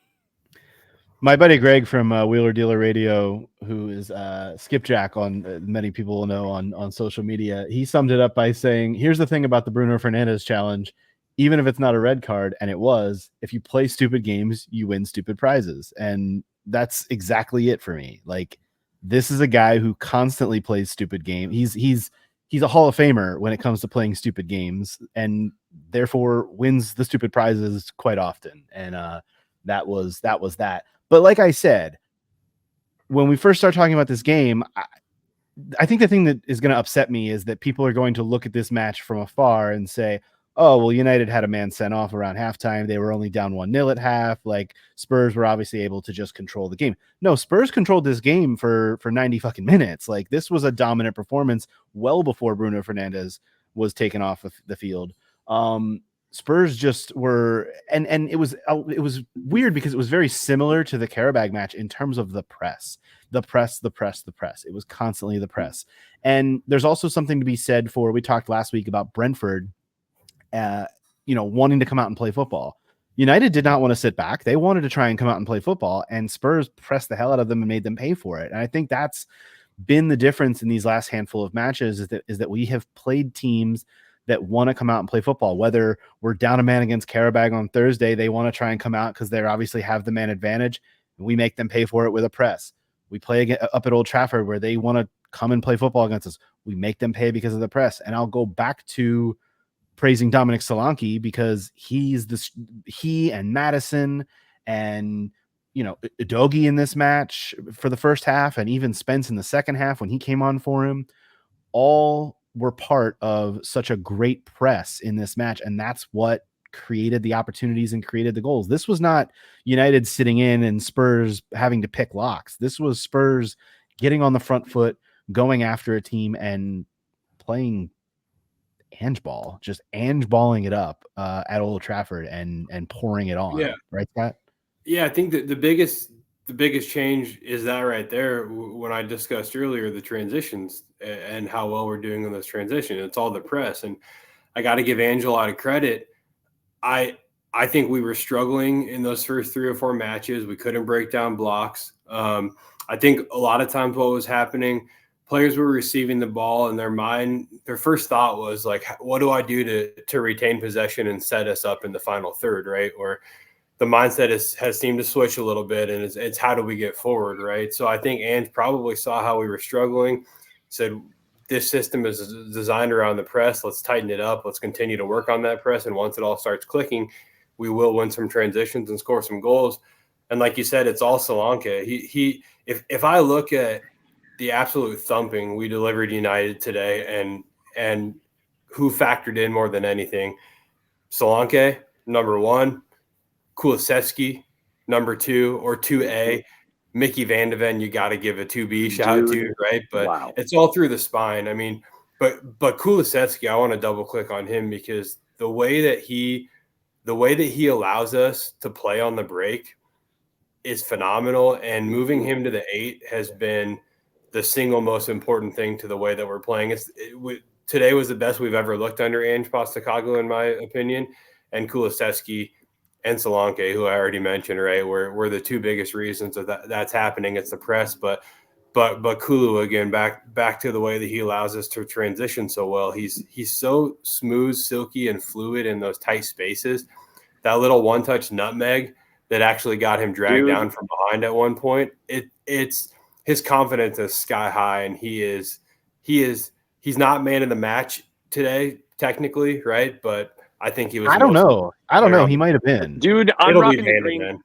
My buddy Greg from Wheeler Dealer Radio, who is Skipjack on many people will know on social media, he summed it up by saying, here's the thing about the Bruno Fernandes challenge. Even if it's not a red card, and it was, if you play stupid games, you win stupid prizes. And that's exactly it for me. Like, this is a guy who constantly plays stupid games. He's a Hall of Famer when it comes to playing stupid games, and therefore wins the stupid prizes quite often. And that was that. But like I said, when we first start talking about this game, I think the thing that is going to upset me is that people are going to look at this match from afar and say, oh, well, United had a man sent off around halftime. They were only down 1-0 at half. Like, Spurs were obviously able to just control the game. No, Spurs controlled this game for 90 fucking minutes. Like, this was a dominant performance well before Bruno Fernandes was taken off of the field. Spurs just were, and it was weird because it was very similar to the Karabag match in terms of the press. It was constantly the press. And there's also something to be said for, we talked last week about Brentford, wanting to come out and play football. United did not want to sit back. They wanted to try and come out and play football, and Spurs pressed the hell out of them and made them pay for it. And I think that's been the difference in these last handful of matches, is that we have played teams that want to come out and play football. Whether we're down a man against Karabag on Thursday, they want to try and come out because they obviously have the man advantage, and we make them pay for it with a press. We play again up at Old Trafford where they want to come and play football against us. We make them pay because of the press. And I'll go back to praising Dominic Solanke because he and Madison and Udogie in this match for the first half, and even Spence in the second half when he came on for him, all were part of such a great press in this match. And that's what created the opportunities and created the goals. This was not United sitting in and Spurs having to pick locks. This was Spurs getting on the front foot, going after a team and playing Ange ball, just Ange balling it up at Old Trafford and pouring it on. Yeah. Right, Scott? Yeah, I think that the biggest change is that right there. When I discussed earlier the transitions and how well we're doing in those transitions, it's all the press. And I got to give Ange a lot of credit. I think we were struggling in those first 3 or 4 matches. We couldn't break down blocks. I think a lot of times what was happening, players were receiving the ball and their first thought was like, what do I do to retain possession and set us up in the final third, right? Or the mindset has seemed to switch a little bit, and it's how do we get forward, right? So I think Ange probably saw how we were struggling, said this system is designed around the press. Let's tighten it up. Let's continue to work on that press, and once it all starts clicking, we will win some transitions and score some goals. And like you said, it's all Solanke. If I look at the absolute thumping we delivered United today, and who factored in more than anything, Solanke, number 1, Kulusevski, number 2 or 2A, Mickey Van de Ven, you got to give a 2B shout to, right? But wow. It's all through the spine. I mean, but Kulusevski, I want to double click on him because the way that he allows us to play on the break is phenomenal. And moving him to the 8 has been the single most important thing to the way that we're playing. Today was the best we've ever looked under Ange Postecoglou, in my opinion, and Kulusevski and Solanke, who I already mentioned, right, were the 2 biggest reasons of that's happening. It's the press, but Kulu, again, back to the way that he allows us to transition so well. He's so smooth, silky, and fluid in those tight spaces. That little one-touch nutmeg that actually got him dragged down from behind at one point. It's his confidence is sky high, and he's not man of the match today, technically, right? But I think he was. I don't know. He might have been. Dude, I'm rocking the green.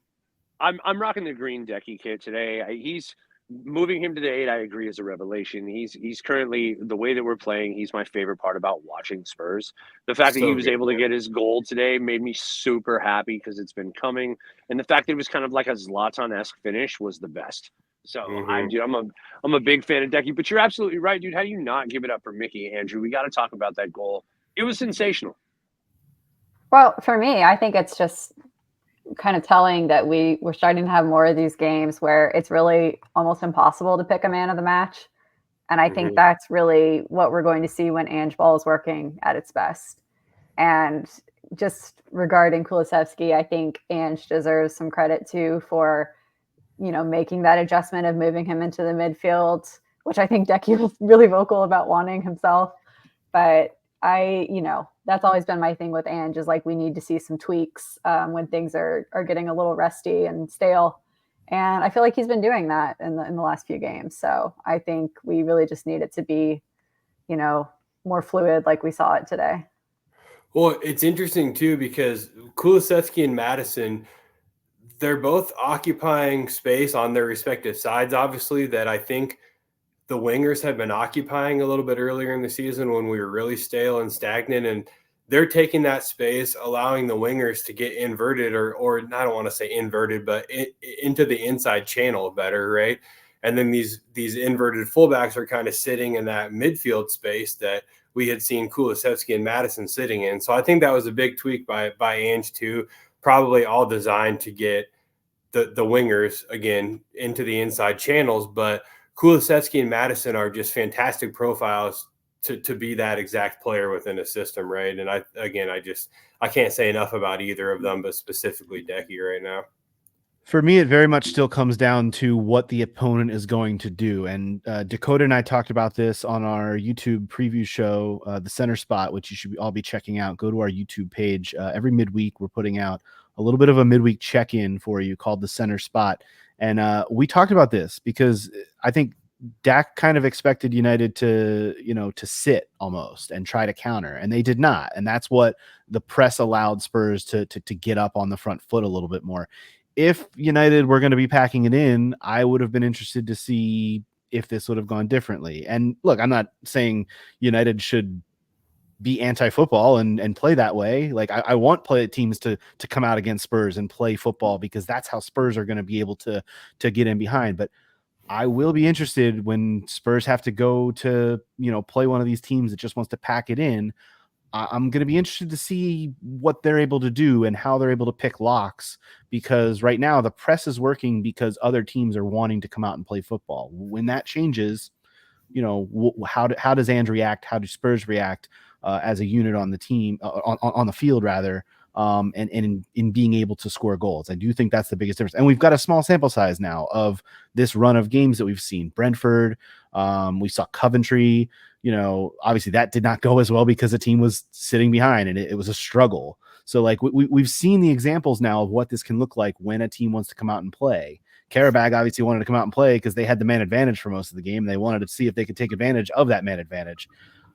I'm rocking the green Decky kit today. He's moving him to the 8. I agree, is a revelation. He's currently, the way that we're playing, he's my favorite part about watching Spurs. The fact that he was able to get his goal today made me super happy because it's been coming, and the fact that it was kind of like a Zlatan-esque finish was the best. So I'm a big fan of Decky. But you're absolutely right, dude. How do you not give it up for Mickey, Andrew? We got to talk about that goal. It was sensational. Well, for me, I think it's just kind of telling that we're starting to have more of these games where it's really almost impossible to pick a man of the match. And I think that's really what we're going to see when Ange ball is working at its best. And just regarding Kulusevski, I think Ange deserves some credit too for, making that adjustment of moving him into the midfield, which I think Decky was really vocal about wanting himself. But that's always been my thing with Ange, is like we need to see some tweaks when things are getting a little rusty and stale. And I feel like he's been doing that in the last few games. So I think we really just need it to be, more fluid like we saw it today. Well, it's interesting too, because Kulusevski and Madison, they're both occupying space on their respective sides, obviously, that I think the wingers had been occupying a little bit earlier in the season when we were really stale and stagnant, and they're taking that space, allowing the wingers to get inverted or I don't want to say inverted, but into the inside channel better, right? And then these inverted fullbacks are kind of sitting in that midfield space that we had seen Kulusevski and Madison sitting in. So I think that was a big tweak by Ange too, probably all designed to get the wingers again into the inside channels. But Kulusevski and Madison are just fantastic profiles to be that exact player within a system, right? And I can't say enough about either of them, but specifically Decky right now. For me, it very much still comes down to what the opponent is going to do. And Dakota and I talked about this on our YouTube preview show, The Center Spot, which you should all be checking out. Go to our YouTube page. Every midweek, we're putting out a little bit of a midweek check-in for you called The Center Spot. And we talked about this because I think Dak kind of expected United to sit almost and try to counter, and they did not. And that's what the press allowed Spurs to get up on the front foot a little bit more. If United were going to be packing it in, I would have been interested to see if this would have gone differently. And look, I'm not saying United should be anti-football and play that way. Like I want teams to come out against Spurs and play football because that's how Spurs are going to be able to get in behind. But I will be interested when Spurs have to go to, play one of these teams that just wants to pack it in. I'm going to be interested to see what they're able to do and how they're able to pick locks, because right now the press is working because other teams are wanting to come out and play football. When that changes, how does Ange react? How do Spurs react as a unit on the team, on the field rather, and in being able to score goals? I do think that's the biggest difference. And we've got a small sample size now of this run of games that we've seen. Brentford, we saw Coventry. Obviously that did not go as well because the team was sitting behind and it was a struggle. So like we've seen the examples now of what this can look like when a team wants to come out and play. Karabag obviously wanted to come out and play because they had the man advantage for most of the game. They wanted to see if they could take advantage of that man advantage.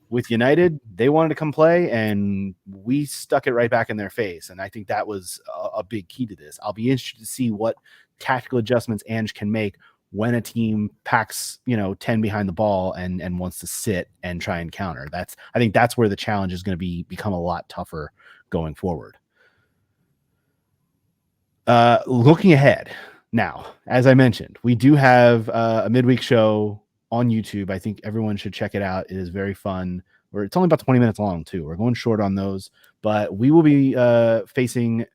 With United, they wanted to come play, and we stuck it right back in their face. And I think that was a big key to this. I'll be interested to see what tactical adjustments Ange can make when a team packs, 10 behind the ball and wants to sit and try and counter. I think that's where the challenge is going to become a lot tougher going forward. Looking ahead now, as I mentioned, we do have a midweek show on YouTube. I think everyone should check it out. It is very fun. It's only about 20 minutes long too. We're going short on those, but we will be facing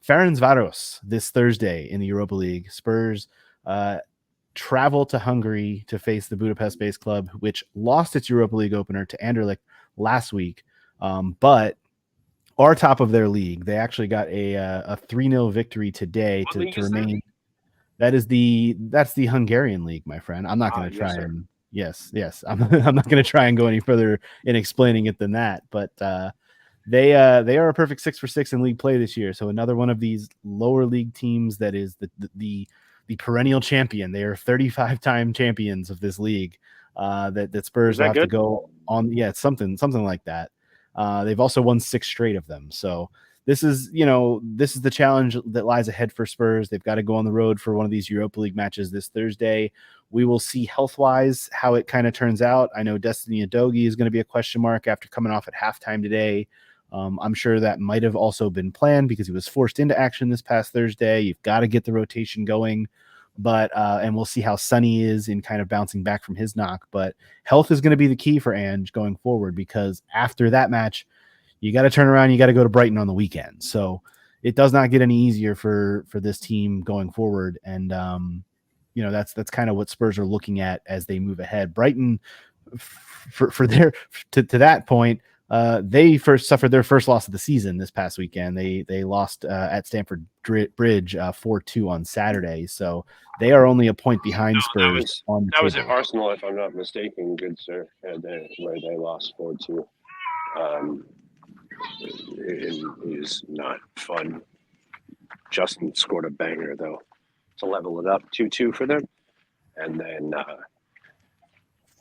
Ferencváros this Thursday in the Europa League. Spurs travel to Hungary to face the Budapest-based club, which lost its Europa League opener to Anderlecht last week, but are top of their league. They actually got a 3-0 victory today to remain. That's the Hungarian league, my friend. I'm not going to try yes. I'm not going to try and go any further in explaining it than that. But they are a perfect 6 for 6 in league play this year. So another one of these lower league teams that is the perennial champion. They are 35-time champions of this league. That Spurs will have to go on. Yeah, it's something like that. They've also won 6 straight of them. So this is the challenge that lies ahead for Spurs. They've got to go on the road for one of these Europa League matches this Thursday. We will see health-wise how it kind of turns out. I know Destiny Udogie is going to be a question mark after coming off at halftime today. I'm sure that might have also been planned because he was forced into action this past Thursday. You've got to get the rotation going. But and we'll see how Sonny is in kind of bouncing back from his knock. But health is going to be the key for Ange going forward, because after that match, you got to turn around. You got to go to Brighton on the weekend. So it does not get any easier for this team going forward. And that's kind of what Spurs are looking at as they move ahead. Brighton, for their to that point, they first suffered their first loss of the season this past weekend. They lost at Stamford Bridge 4-2 on Saturday. So they are only a point behind Spurs. That was at Arsenal, if I'm not mistaken, good sir, where they lost 4-2. It is not fun. Justin scored a banger though to level it up 2-2 for them, and then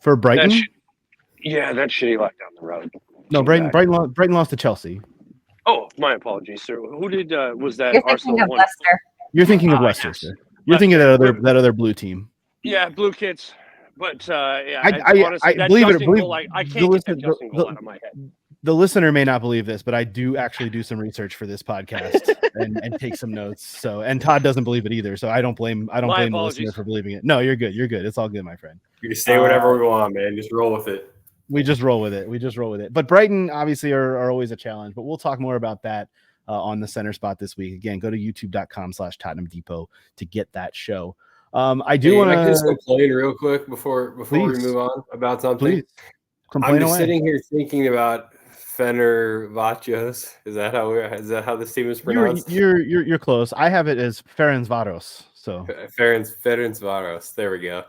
for Brighton. That shitty luck down the road. No, Brighton lost to Chelsea. Oh, my apologies, sir. Who did was that? You're Arsenal thinking of won? Leicester. You're thinking of Leicester, sir. You're thinking of that other blue team. Yeah, blue kids. But I believe it. I can't get that Justin goal out of my head. The listener may not believe this, but I do actually do some research for this podcast and take some notes. So, and Todd doesn't believe it either. So I don't blame the listener for believing it. No, you're good. You're good. It's all good, my friend. You can say whatever we want, man. Just roll with it. We just roll with it. But Brighton obviously are always a challenge, but we'll talk more about that on the center spot this week. Again, go to youtube.com/Tottenham Depot to get that show. I do want to just complain real quick before we move on about something. Please complain I'm just away. sitting here thinking about Fenerbahce. Is that how this team is pronounced? You're close. I have it as Ferencváros. So Ferencváros. There we go.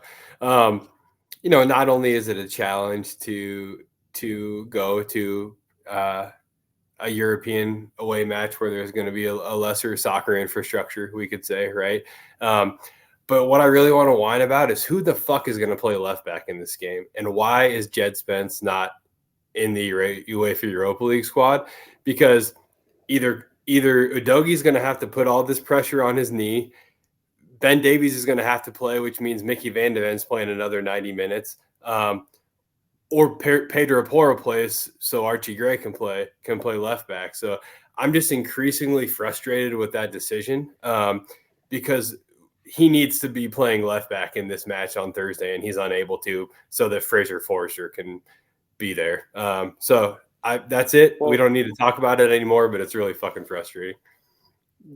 Not only is it a challenge to go to a European away match where there's going to be a lesser soccer infrastructure, we could say, right? But what I really want to whine about is who the fuck is going to play left back in this game, and why is Jed Spence not in the UEFA Europa League squad? Because either Udogi's going to have to put all this pressure on his knee. Ben Davies is going to have to play, which means Mickey Van de Ven's playing another 90 minutes. Or Pedro Porro plays so Archie Gray can play left back. So I'm just increasingly frustrated with that decision because he needs to be playing left back in this match on Thursday, and he's unable to, so that Fraser Forster can be there. So that's it. Well, we don't need to talk about it anymore, but it's really fucking frustrating.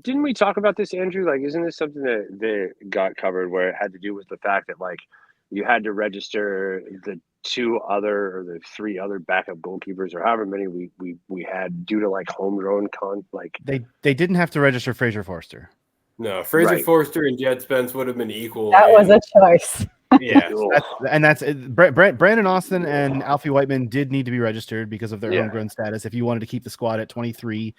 Didn't we talk about this, Andrew? Like, isn't this something that got covered where it had to do with the fact that, like, you had to register the the three other backup goalkeepers, or however many we had, due to like homegrown they didn't have to register Fraser Forster. No, Fraser Forster and Jed Spence would have been equal. That was a choice. Yeah, that's Brandon Austin and Alfie Whiteman did need to be registered because of their homegrown status if you wanted to keep the squad at 23.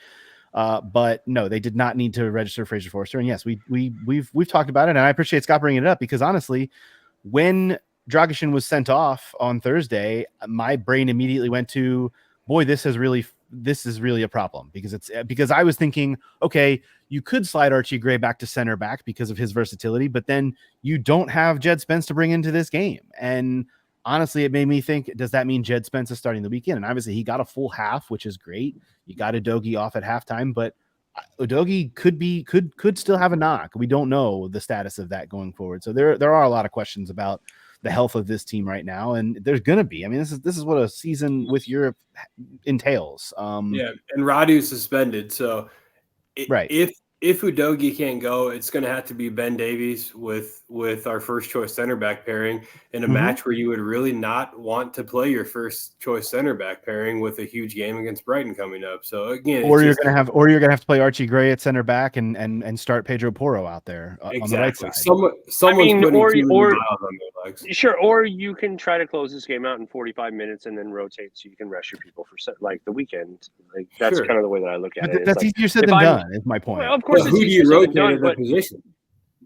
But no, they did not need to register Fraser Forster. And yes, we've talked about it, and I appreciate Scott bringing it up because honestly, when Dragic was sent off on Thursday, my brain immediately went to, boy, this is really a problem because I was thinking, okay, you could slide Archie Gray back to center back because of his versatility, but then you don't have Jed Spence to bring into this game. And honestly, it made me think, does that mean Jed Spence is starting the weekend? And obviously he got a full half, which is great. You got Udogie off at halftime, but Udogie could still have a knock. We don't know the status of that going forward. So there are a lot of questions about the health of this team right now, and there's going to be. I mean, this is what a season with Europe entails. And Radu's suspended, so if Udogie can't go, it's going to have to be Ben Davies with our first choice center back pairing in a match where you would really not want to play your first choice center back pairing with a huge game against Brighton coming up. So again, you're going to have to play Archie Gray at center back and start Pedro Porro out there on the right side. Someone's putting too many miles on their legs. Sure, or you can try to close this game out in 45 minutes and then rotate so you can rest your people for like the weekend. Like that's kind of the way that I look at it. That's easier said than done. Is my point. Well, of course, who do you rotate at that position?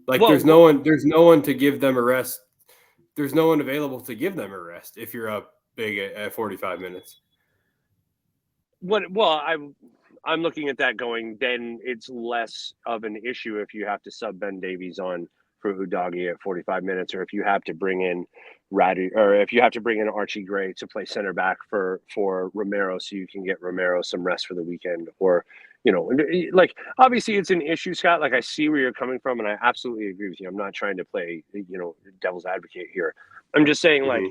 Like, there's no one to give them a rest. There's no one available to give them a rest if you're up big at 45 minutes. I'm looking at that going, then it's less of an issue if you have to sub Ben Davies on for Udogie at 45 minutes, or if you have to bring in if you have to bring in Archie Gray to play center back for Romero so you can get Romero some rest for the weekend, or like, obviously it's an issue, Scott. Like, I see where you're coming from, and I absolutely agree with you. I'm not trying to play, devil's advocate here. I'm just saying, like,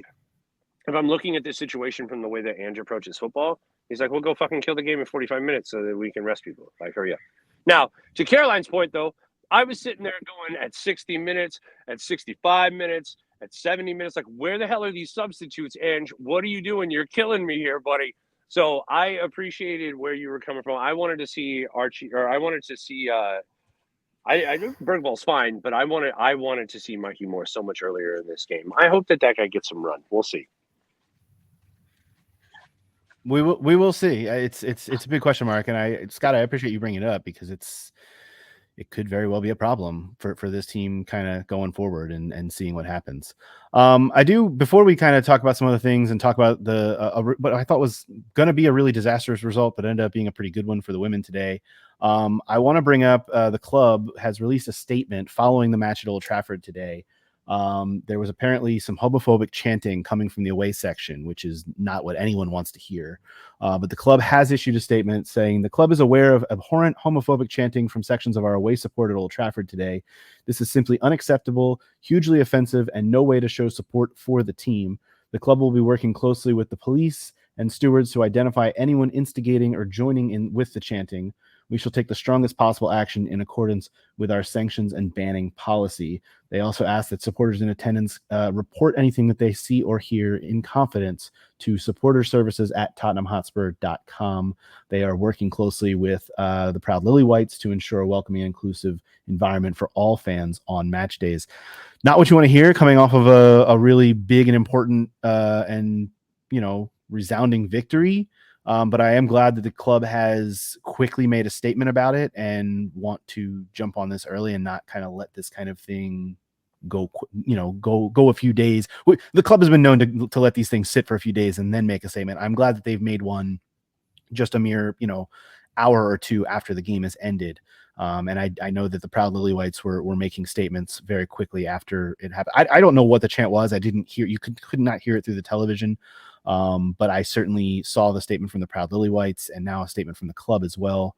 if I'm looking at this situation from the way that Andrew approaches football, he's like, we'll go fucking kill the game in 45 minutes so that we can rest people. Like, hurry up. Now, to Caroline's point, though, I was sitting there going at 60 minutes, at 65 minutes, at 70 minutes. Like, where the hell are these substitutes, Ange? What are you doing? You're killing me here, buddy. So I appreciated where you were coming from. I wanted to see Archie, or I wanted to see. I know Bergvall's fine, but I wanted to see Mikey Moore so much earlier in this game. I hope that guy gets some run. We'll see. We will see. It's a big question mark, and Scott, I appreciate you bringing it up because it could very well be a problem for this team kind of going forward and seeing what happens. I do, before we kind of talk about some other things and talk about what I thought was going to be a really disastrous result, but ended up being a pretty good one for the women today. I want to bring up the club has released a statement following the match at Old Trafford today. There was apparently some homophobic chanting coming from the away section, which is not what anyone wants to hear. But the club has issued a statement saying the club is aware of abhorrent homophobic chanting from sections of our away support at Old Trafford today. This is simply unacceptable, hugely offensive, and no way to show support for the team. The club will be working closely with the police and stewards to identify anyone instigating or joining in with the chanting. We shall take the strongest possible action in accordance with our sanctions and banning policy. They also ask that supporters in attendance report anything that they see or hear in confidence to supporterservices@tottenhamhotspur.com. They are working closely with the Proud Lily Whites to ensure a welcoming and inclusive environment for all fans on match days. Not what you want to hear coming off of a really big and important and resounding victory. But I am glad that the club has quickly made a statement about it and want to jump on this early and not kind of let this kind of thing go a few days. The club has been known to let these things sit for a few days and then make a statement. I'm glad that they've made one just a mere, hour or two after the game has ended. And I know that the Proud Lily Whites were making statements very quickly after it happened. I don't know what the chant was. I didn't hear, you could not hear it through the television. But I certainly saw the statement from the Proud Lily Whites and now a statement from the club as well,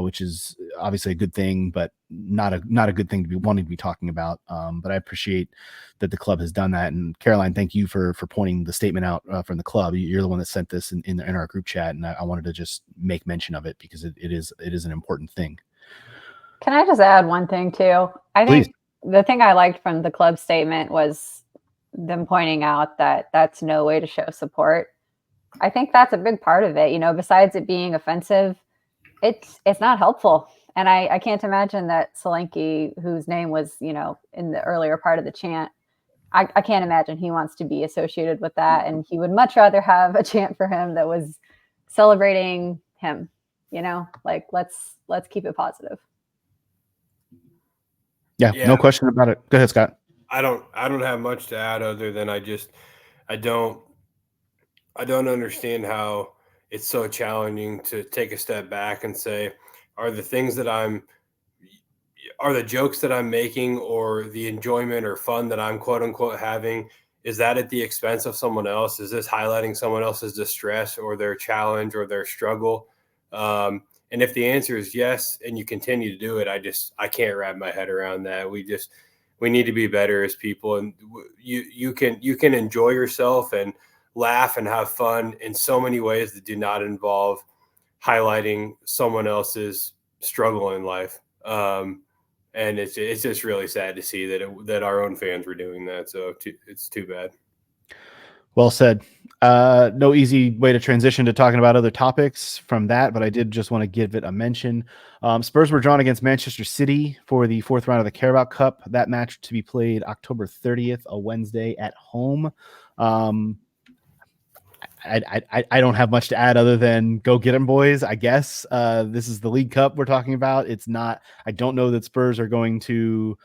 which is obviously a good thing, but not a good thing to be wanting to be talking about. But I appreciate that the club has done that. And Caroline, thank you for pointing the statement out from the club. You're the one that sent this in our group chat, and I wanted to just make mention of it because it is an important thing. Can I just add one thing too? I think the thing I liked from the club statement was them pointing out that that's no way to show support. I think that's a big part of it. Besides it being offensive, it's not helpful. And I can't imagine that Solanke, whose name was, in the earlier part of the chant, I can't imagine he wants to be associated with that. And he would much rather have a chant for him that was celebrating him, like let's keep it positive. Yeah, no question about it. Go ahead, Scott. I don't have much to add other than I don't understand how it's so challenging to take a step back and say, are the jokes that I'm making or the enjoyment or fun that I'm quote unquote having, is that at the expense of someone else? Is this highlighting someone else's distress or their challenge or their struggle? And if the answer is yes, and you continue to do it, I can't wrap my head around that. We need to be better as people, and you can enjoy yourself and laugh and have fun in so many ways that do not involve highlighting someone else's struggle in life. And it's just really sad to see that our own fans were doing that. So it's too bad. Well said. No easy way to transition to talking about other topics from that, but I did just want to give it a mention. Spurs were drawn against Manchester City for the fourth round of the Carabao Cup. That match to be played October 30th, a Wednesday at home. I don't have much to add other than go get them, boys. I guess this is the League Cup we're talking about. It's not. I don't know that Spurs are going to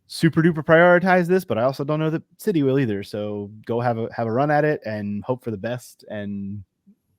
super duper prioritize this, but I also don't know that City will either. So go have a run at it and hope for the best and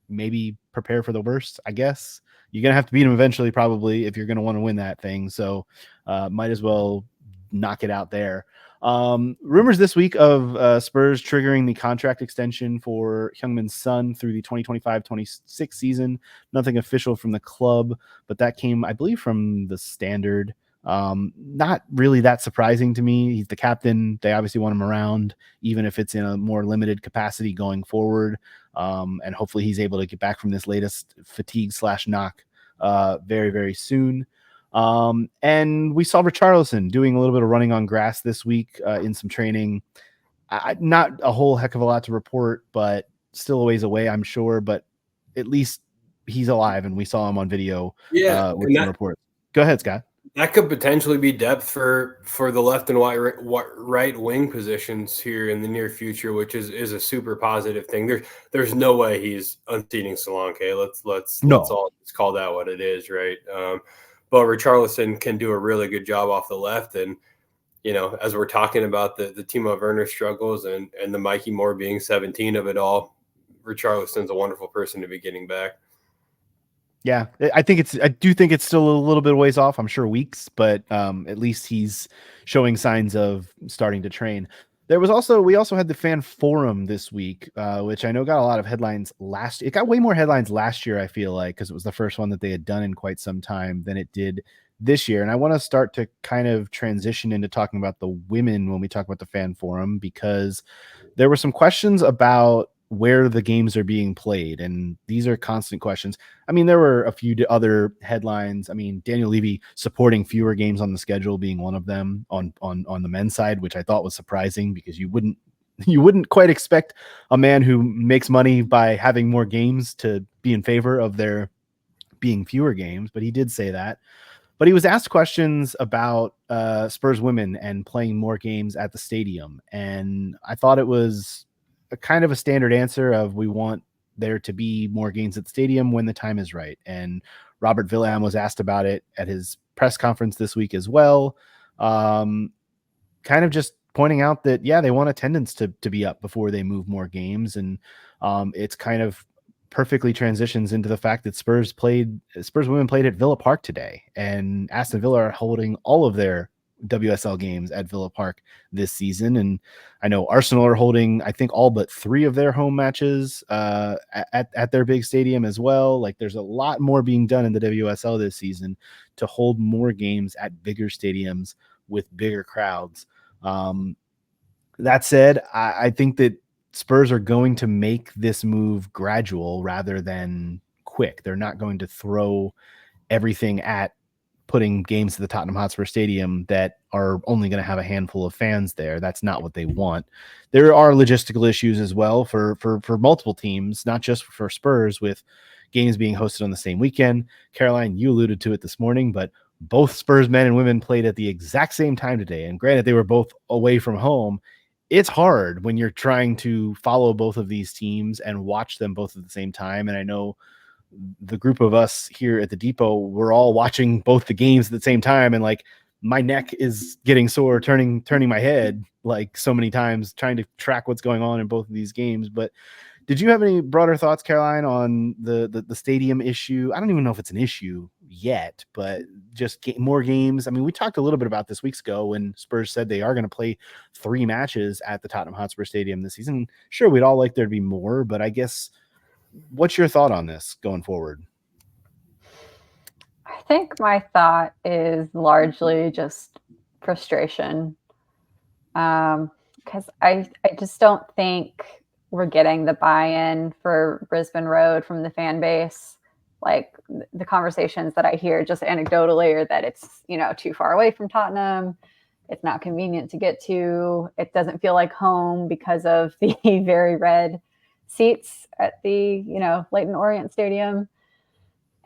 maybe prepare for the worst. I guess you're gonna have to beat them eventually, probably, if you're gonna want to win that thing. So might as well knock it out there. Rumors this week of Spurs triggering the contract extension for Heung-Min Son through the 2025-26 season. Nothing official from the club, but that came, I believe, from the Standard. Not really that surprising to me. He's the captain. They obviously want him around, even if it's in a more limited capacity going forward. And hopefully he's able to get back from this latest fatigue/knock very, very soon. And we saw Richarlison doing a little bit of running on grass this week in some training. Not a whole heck of a lot to report, but still a ways away, I'm sure. But at least he's alive, and we saw him on video with some reports. Go ahead, Scott. That could potentially be depth for the left and right wing positions here in the near future, which is a super positive thing. There's no way he's unseating Solanke. Let's all just call that what it is, right? But Richarlison can do a really good job off the left, and as we're talking about the Timo Werner struggles and the Mikey Moore being 17 of it all, Richarlison's a wonderful person to be getting back. Yeah, I do think it's still a little bit of ways off. I'm sure weeks, but at least he's showing signs of starting to train. we also had the fan forum this week, which I know got a lot of headlines it got way more headlines last year, I feel like, because it was the first one that they had done in quite some time than it did this year. And I want to start to kind of transition into talking about the women when we talk about the fan forum, because there were some questions about where the games are being played, and these are constant questions. I mean, there were a few other headlines. I mean, Daniel Levy supporting fewer games on the schedule being one of them on the men's side, which I thought was surprising, because you wouldn't quite expect a man who makes money by having more games to be in favor of there being fewer games, but he did say that. But he was asked questions about Spurs Women and playing more games at the stadium. And I thought it was a kind of a standard answer of, we want there to be more games at the stadium when the time is right. And Robert Villam was asked about it at his press conference this week as well. Kind of just pointing out that, yeah, they want attendance to be up before they move more games. And it's kind of perfectly transitions into the fact that Spurs Women played at Villa Park today, and Aston Villa are holding all of their WSL games at Villa Park this season. And I know Arsenal are holding, I think, all but 3 of their home matches at their big stadium as well. Like, there's a lot more being done in the WSL this season to hold more games at bigger stadiums with bigger crowds. That said, I think that Spurs are going to make this move gradual rather than quick. They're not going to throw everything at putting games at the Tottenham Hotspur Stadium that are only going to have a handful of fans there. That's not what they want. There are logistical issues as well for multiple teams, not just for Spurs, with games being hosted on the same weekend. Caroline, you alluded to it this morning, but both Spurs men and women played at the exact same time today. And granted, they were both away from home. It's hard when you're trying to follow both of these teams and watch them both at the same time. And I know the group of us here at the Depot, we're all watching both the games at the same time. And like, my neck is getting sore, turning my head like so many times, trying to track what's going on in both of these games. But did you have any broader thoughts, Caroline, on the stadium issue? I don't even know if it's an issue yet, but just more games. I mean, we talked a little bit about this weeks ago when Spurs said they are going to play 3 matches at the Tottenham Hotspur Stadium this season. Sure, we'd all like there to be more, but I guess, what's your thought on this going forward? I think my thought is largely just frustration. Because I just don't think we're getting the buy-in for Brisbane Road from the fan base. Like, the conversations that I hear just anecdotally are that it's, too far away from Tottenham. It's not convenient to get to. It doesn't feel like home because of the very red seats at the, Leyton Orient Stadium.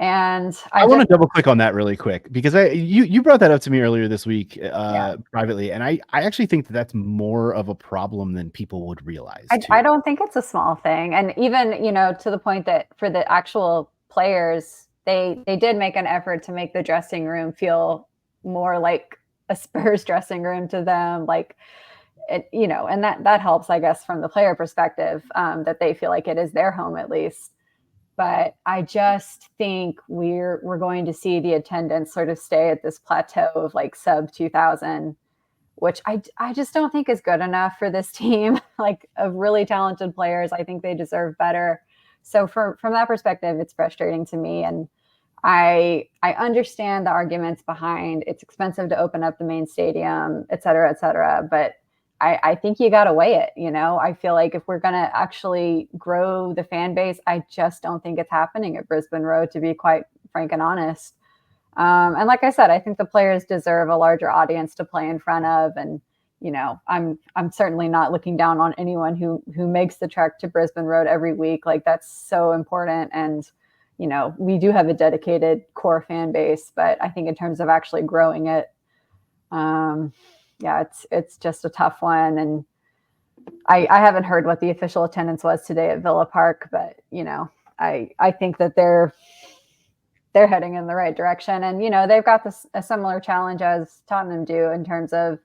And I want to double click on that really quick, because you brought that up to me earlier this week privately, and I actually think that's more of a problem than people would realize. I don't think it's a small thing, and even to the point that for the actual players, they did make an effort to make the dressing room feel more like a Spurs dressing room to them, like it, and that helps, I guess, from the player perspective, that they feel like it is their home at least. But I just think we're going to see the attendance sort of stay at this plateau of like sub 2,000, which I just don't think is good enough for this team, like, of really talented players. I think they deserve better. So from that perspective, it's frustrating to me. And I understand the arguments behind it's expensive to open up the main stadium, et cetera, but I think you got to weigh it. I feel like if we're going to actually grow the fan base, I just don't think it's happening at Brisbane Road, to be quite frank and honest. And like I said, I think the players deserve a larger audience to play in front of. And, I'm certainly not looking down on anyone who makes the trek to Brisbane Road every week. Like, that's so important. And, we do have a dedicated core fan base, but I think in terms of actually growing it, it's just a tough one. And I haven't heard what the official attendance was today at Villa Park, but I think that they're heading in the right direction. And they've got a similar challenge as Tottenham do in terms of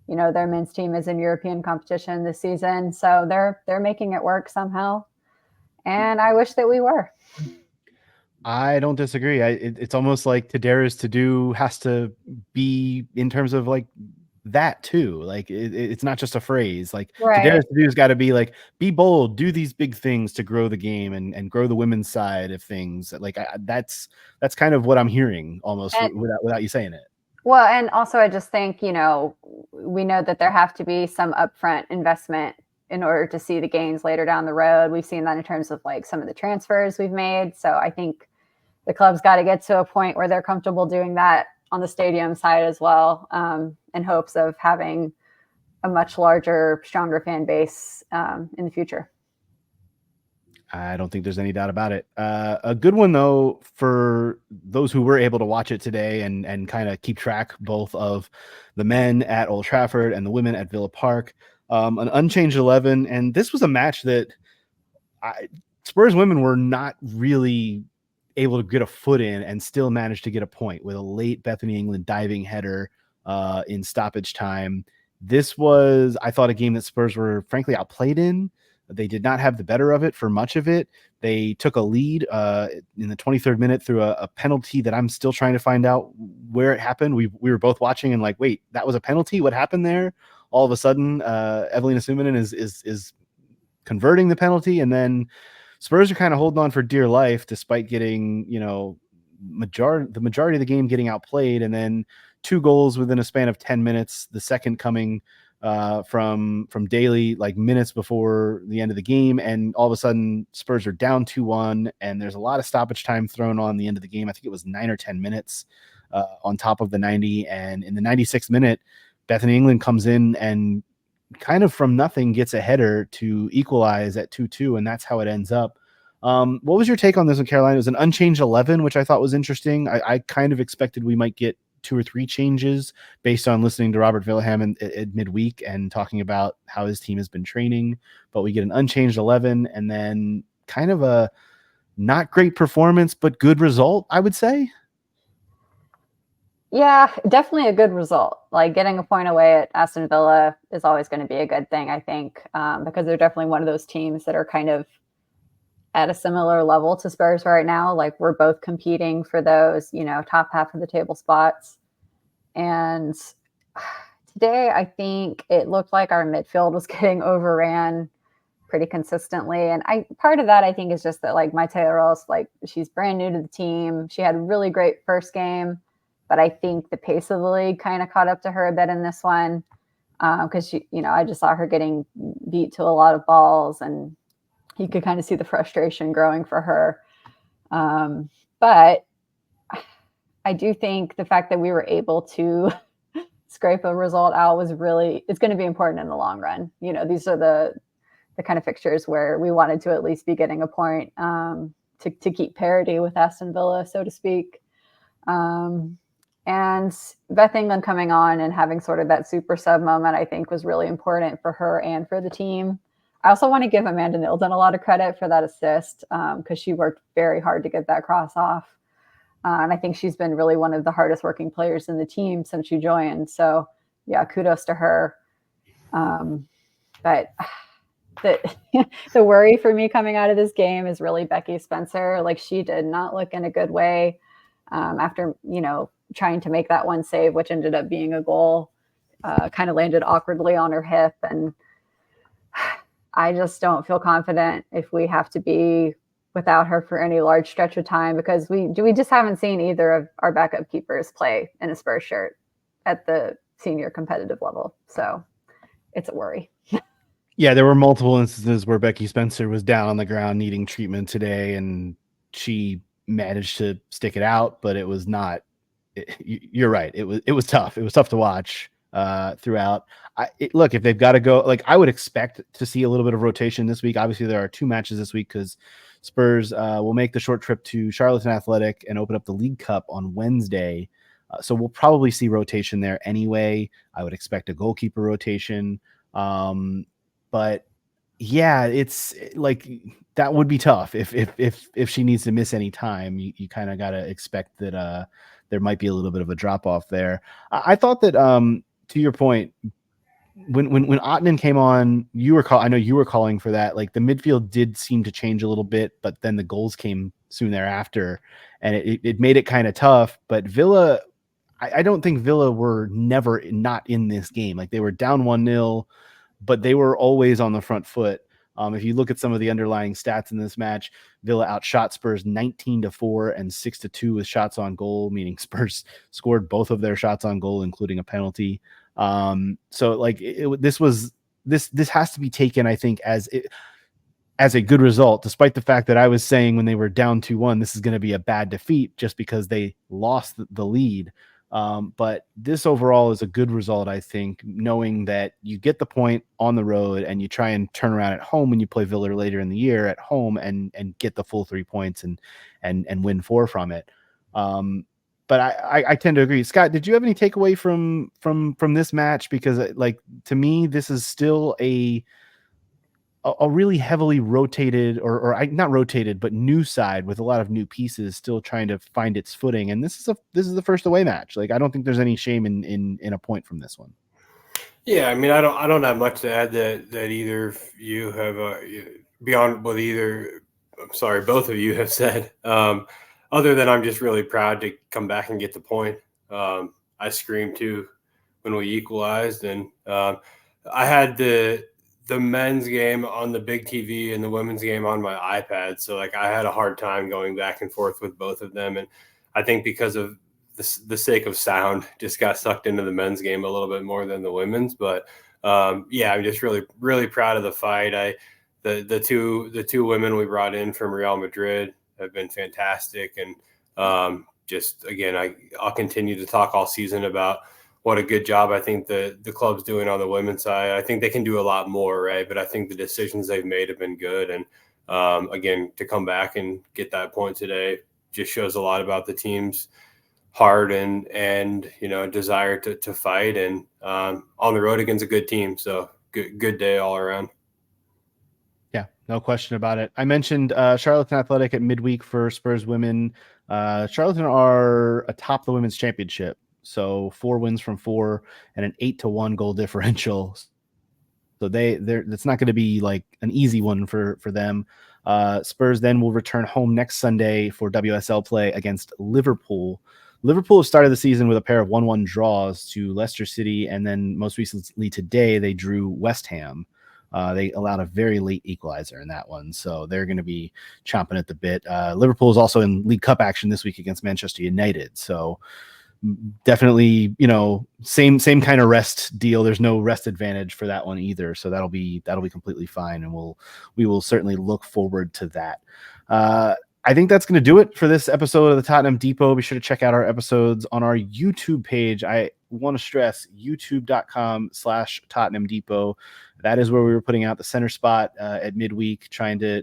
their men's team is in European competition this season, so they're making it work somehow. And I wish that we were. I don't disagree. It's almost like Tadera's to do has to be, in terms of like that too. Like it's not just a phrase. Like Right. Tadarius Adu's got to be like, be bold, do these big things to grow the game and grow the women's side of things. Like that's kind of what I'm hearing almost without you saying it. Well, and also I just think, we know that there have to be some upfront investment in order to see the gains later down the road. We've seen that in terms of like some of the transfers we've made. So I think the club's got to get to a point where they're comfortable doing that on the stadium side as well, in hopes of having a much larger, stronger fan base in the future. I don't think there's any doubt about it. A good one, though, for those who were able to watch it today and kind of keep track both of the men at Old Trafford and the women at Villa Park, an unchanged 11. And this was a match that Spurs women were not really able to get a foot in and still managed to get a point with a late Bethany England diving header in stoppage time. This was, I thought, a game that Spurs were frankly outplayed in. They did not have the better of it for much of it. They took a lead in the 23rd minute through a penalty that I'm still trying to find out where it happened. We were both watching and like, wait, that was a penalty? What happened there? All of a sudden, Evelina Summanen is converting the penalty, and then Spurs are kind of holding on for dear life despite getting, the majority of the game getting outplayed, and then 2 goals within a span of 10 minutes. The second coming from Daly like minutes before the end of the game, and all of a sudden Spurs are down 2-1, and there's a lot of stoppage time thrown on the end of the game. I think it was 9 or 10 minutes on top of the 90, and in the 96th minute, Bethany England comes in and kind of from nothing gets a header to equalize at 2-2, and that's how it ends up. What was your take on this one, Caroline? It was an unchanged 11, which I thought was interesting. I kind of expected we might get 2 or 3 changes based on listening to Robert Villahamn at midweek and talking about how his team has been training, but we get an unchanged 11 and then kind of a not great performance, but good result, I would say. Yeah, definitely a good result. Like getting a point away at Aston Villa is always going to be a good thing, I think, because they're definitely one of those teams that are kind of at a similar level to Spurs right now. Like we're both competing for those, top half of the table spots. And today, I think it looked like our midfield was getting overran pretty consistently. And part of that, I think, is just that like Maite Ross, like she's brand new to the team. She had a really great first game, but I think the pace of the league kind of caught up to her a bit in this one. Because she, I just saw her getting beat to a lot of balls, and you could kind of see the frustration growing for her. But I do think the fact that we were able to scrape a result out it's going to be important in the long run. These are the kind of fixtures where we wanted to at least be getting a point to keep parity with Aston Villa, so to speak. And Beth England coming on and having sort of that super sub moment, I think was really important for her and for the team. I also want to give Amanda Nilden a lot of credit for that assist because she worked very hard to get that cross off. And I think she's been really one of the hardest working players in the team since she joined. So yeah, kudos to her. But the worry for me coming out of this game is really Becky Spencer. Like she did not look in a good way after, trying to make that one save, which ended up being a goal, kind of landed awkwardly on her hip. And I just don't feel confident if we have to be without her for any large stretch of time, because we just haven't seen either of our backup keepers play in a Spurs shirt at the senior competitive level. So it's a worry. Yeah, there were multiple instances where Becky Spencer was down on the ground needing treatment today, and she managed to stick it out, but it was not. You're right. It was tough. It was tough to watch throughout. Look, if they've got to go, like I would expect to see a little bit of rotation this week. Obviously, there are 2 matches this week because Spurs will make the short trip to Charlottetown Athletic and open up the League Cup on Wednesday. So we'll probably see rotation there anyway. I would expect a goalkeeper rotation. But yeah, it's like that would be tough if she needs to miss any time. You kind of got to expect that there might be a little bit of a drop off there. I thought that to your point, when Ottenen came on, I know you were calling for that. Like the midfield did seem to change a little bit, but then the goals came soon thereafter, and it made it kind of tough. But Villa, I don't think Villa were never not in this game. Like, they were down 1-0, but they were always on the front foot. If you look at some of the underlying stats in this match, Villa outshot Spurs 19-4 and 6-2 with shots on goal, meaning Spurs scored both of their shots on goal, including a penalty. So like this has to be taken, I think, as a good result, despite the fact that I was saying when they were down 2-1, this is going to be a bad defeat just because they lost the lead. But this overall is a good result, I think, knowing that you get the point on the road and you try and turn around at home when you play Villa later in the year at home and get the full 3 points and win 4 from it. But I tend to agree. Scott, did you have any takeaway from this match? Because like, to me, this is still a really heavily rotated or not rotated, but new side with a lot of new pieces still trying to find its footing. And this is the first away match. Like, I don't think there's any shame in a point from this one. Yeah, I mean, I don't have much to add that either of you have beyond what both of you have said. Other than I'm just really proud to come back and get the point. I screamed too when we equalized, and I had the men's game on the big TV and the women's game on my iPad. So like, I had a hard time going back and forth with both of them. And I think because of the sake of sound, just got sucked into the men's game a little bit more than the women's. But yeah, I'm just really, really proud of the fight. The two women we brought in from Real Madrid have been fantastic. And just, again, I'll continue to talk all season about what a good job I think the club's doing on the women's side. I think they can do a lot more, right? But I think the decisions they've made have been good. And again, to come back and get that point today just shows a lot about the team's heart and desire to fight and on the road against a good team. So good day all around. Yeah, no question about it. I mentioned Charlton Athletic at midweek for Spurs Women. Charlton are atop the women's championship. So 4 wins from 4 and an 8-1 goal differential. So that's not going to be like an easy one for them. Spurs then will return home next Sunday for WSL play against Liverpool. Liverpool have started the season with a pair of 1-1 draws to Leicester City, and then most recently today they drew West Ham. They allowed a very late equalizer in that one, so they're going to be chomping at the bit. Liverpool is also in League Cup action this week against Manchester United, so definitely, same kind of rest deal. There's no rest advantage for that one either, so that'll be completely fine, and we will certainly look forward to that. I think that's going to do it for this episode of the Tottenham Depot. Be sure to check out our episodes on our YouTube page. I want to stress youtube.com/Tottenham Depot. That is where we were putting out the center spot at midweek, trying to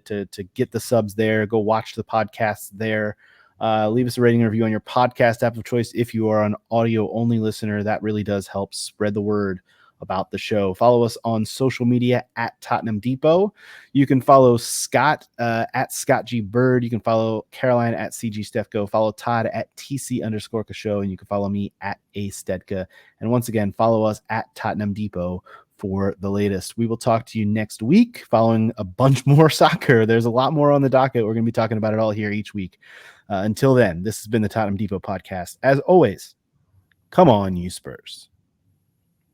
get the subs there. Go watch the podcasts there. Leave us a rating and review on your podcast app of choice. If you are an audio only listener, that really does help spread the word about the show. Follow us on social media at Tottenham Depot. You can follow Scott at Scott G Bird. You can follow Caroline at CG Stefko. Follow Todd at TC_Kasho. And you can follow me at A Stedka. And once again, follow us at Tottenham Depot for the latest. We will talk to you next week following a bunch more soccer. There's a lot more on the docket. We're going to be talking about it all here each week. Until then, this has been the Tottenham Depot podcast. As always, come on, you Spurs.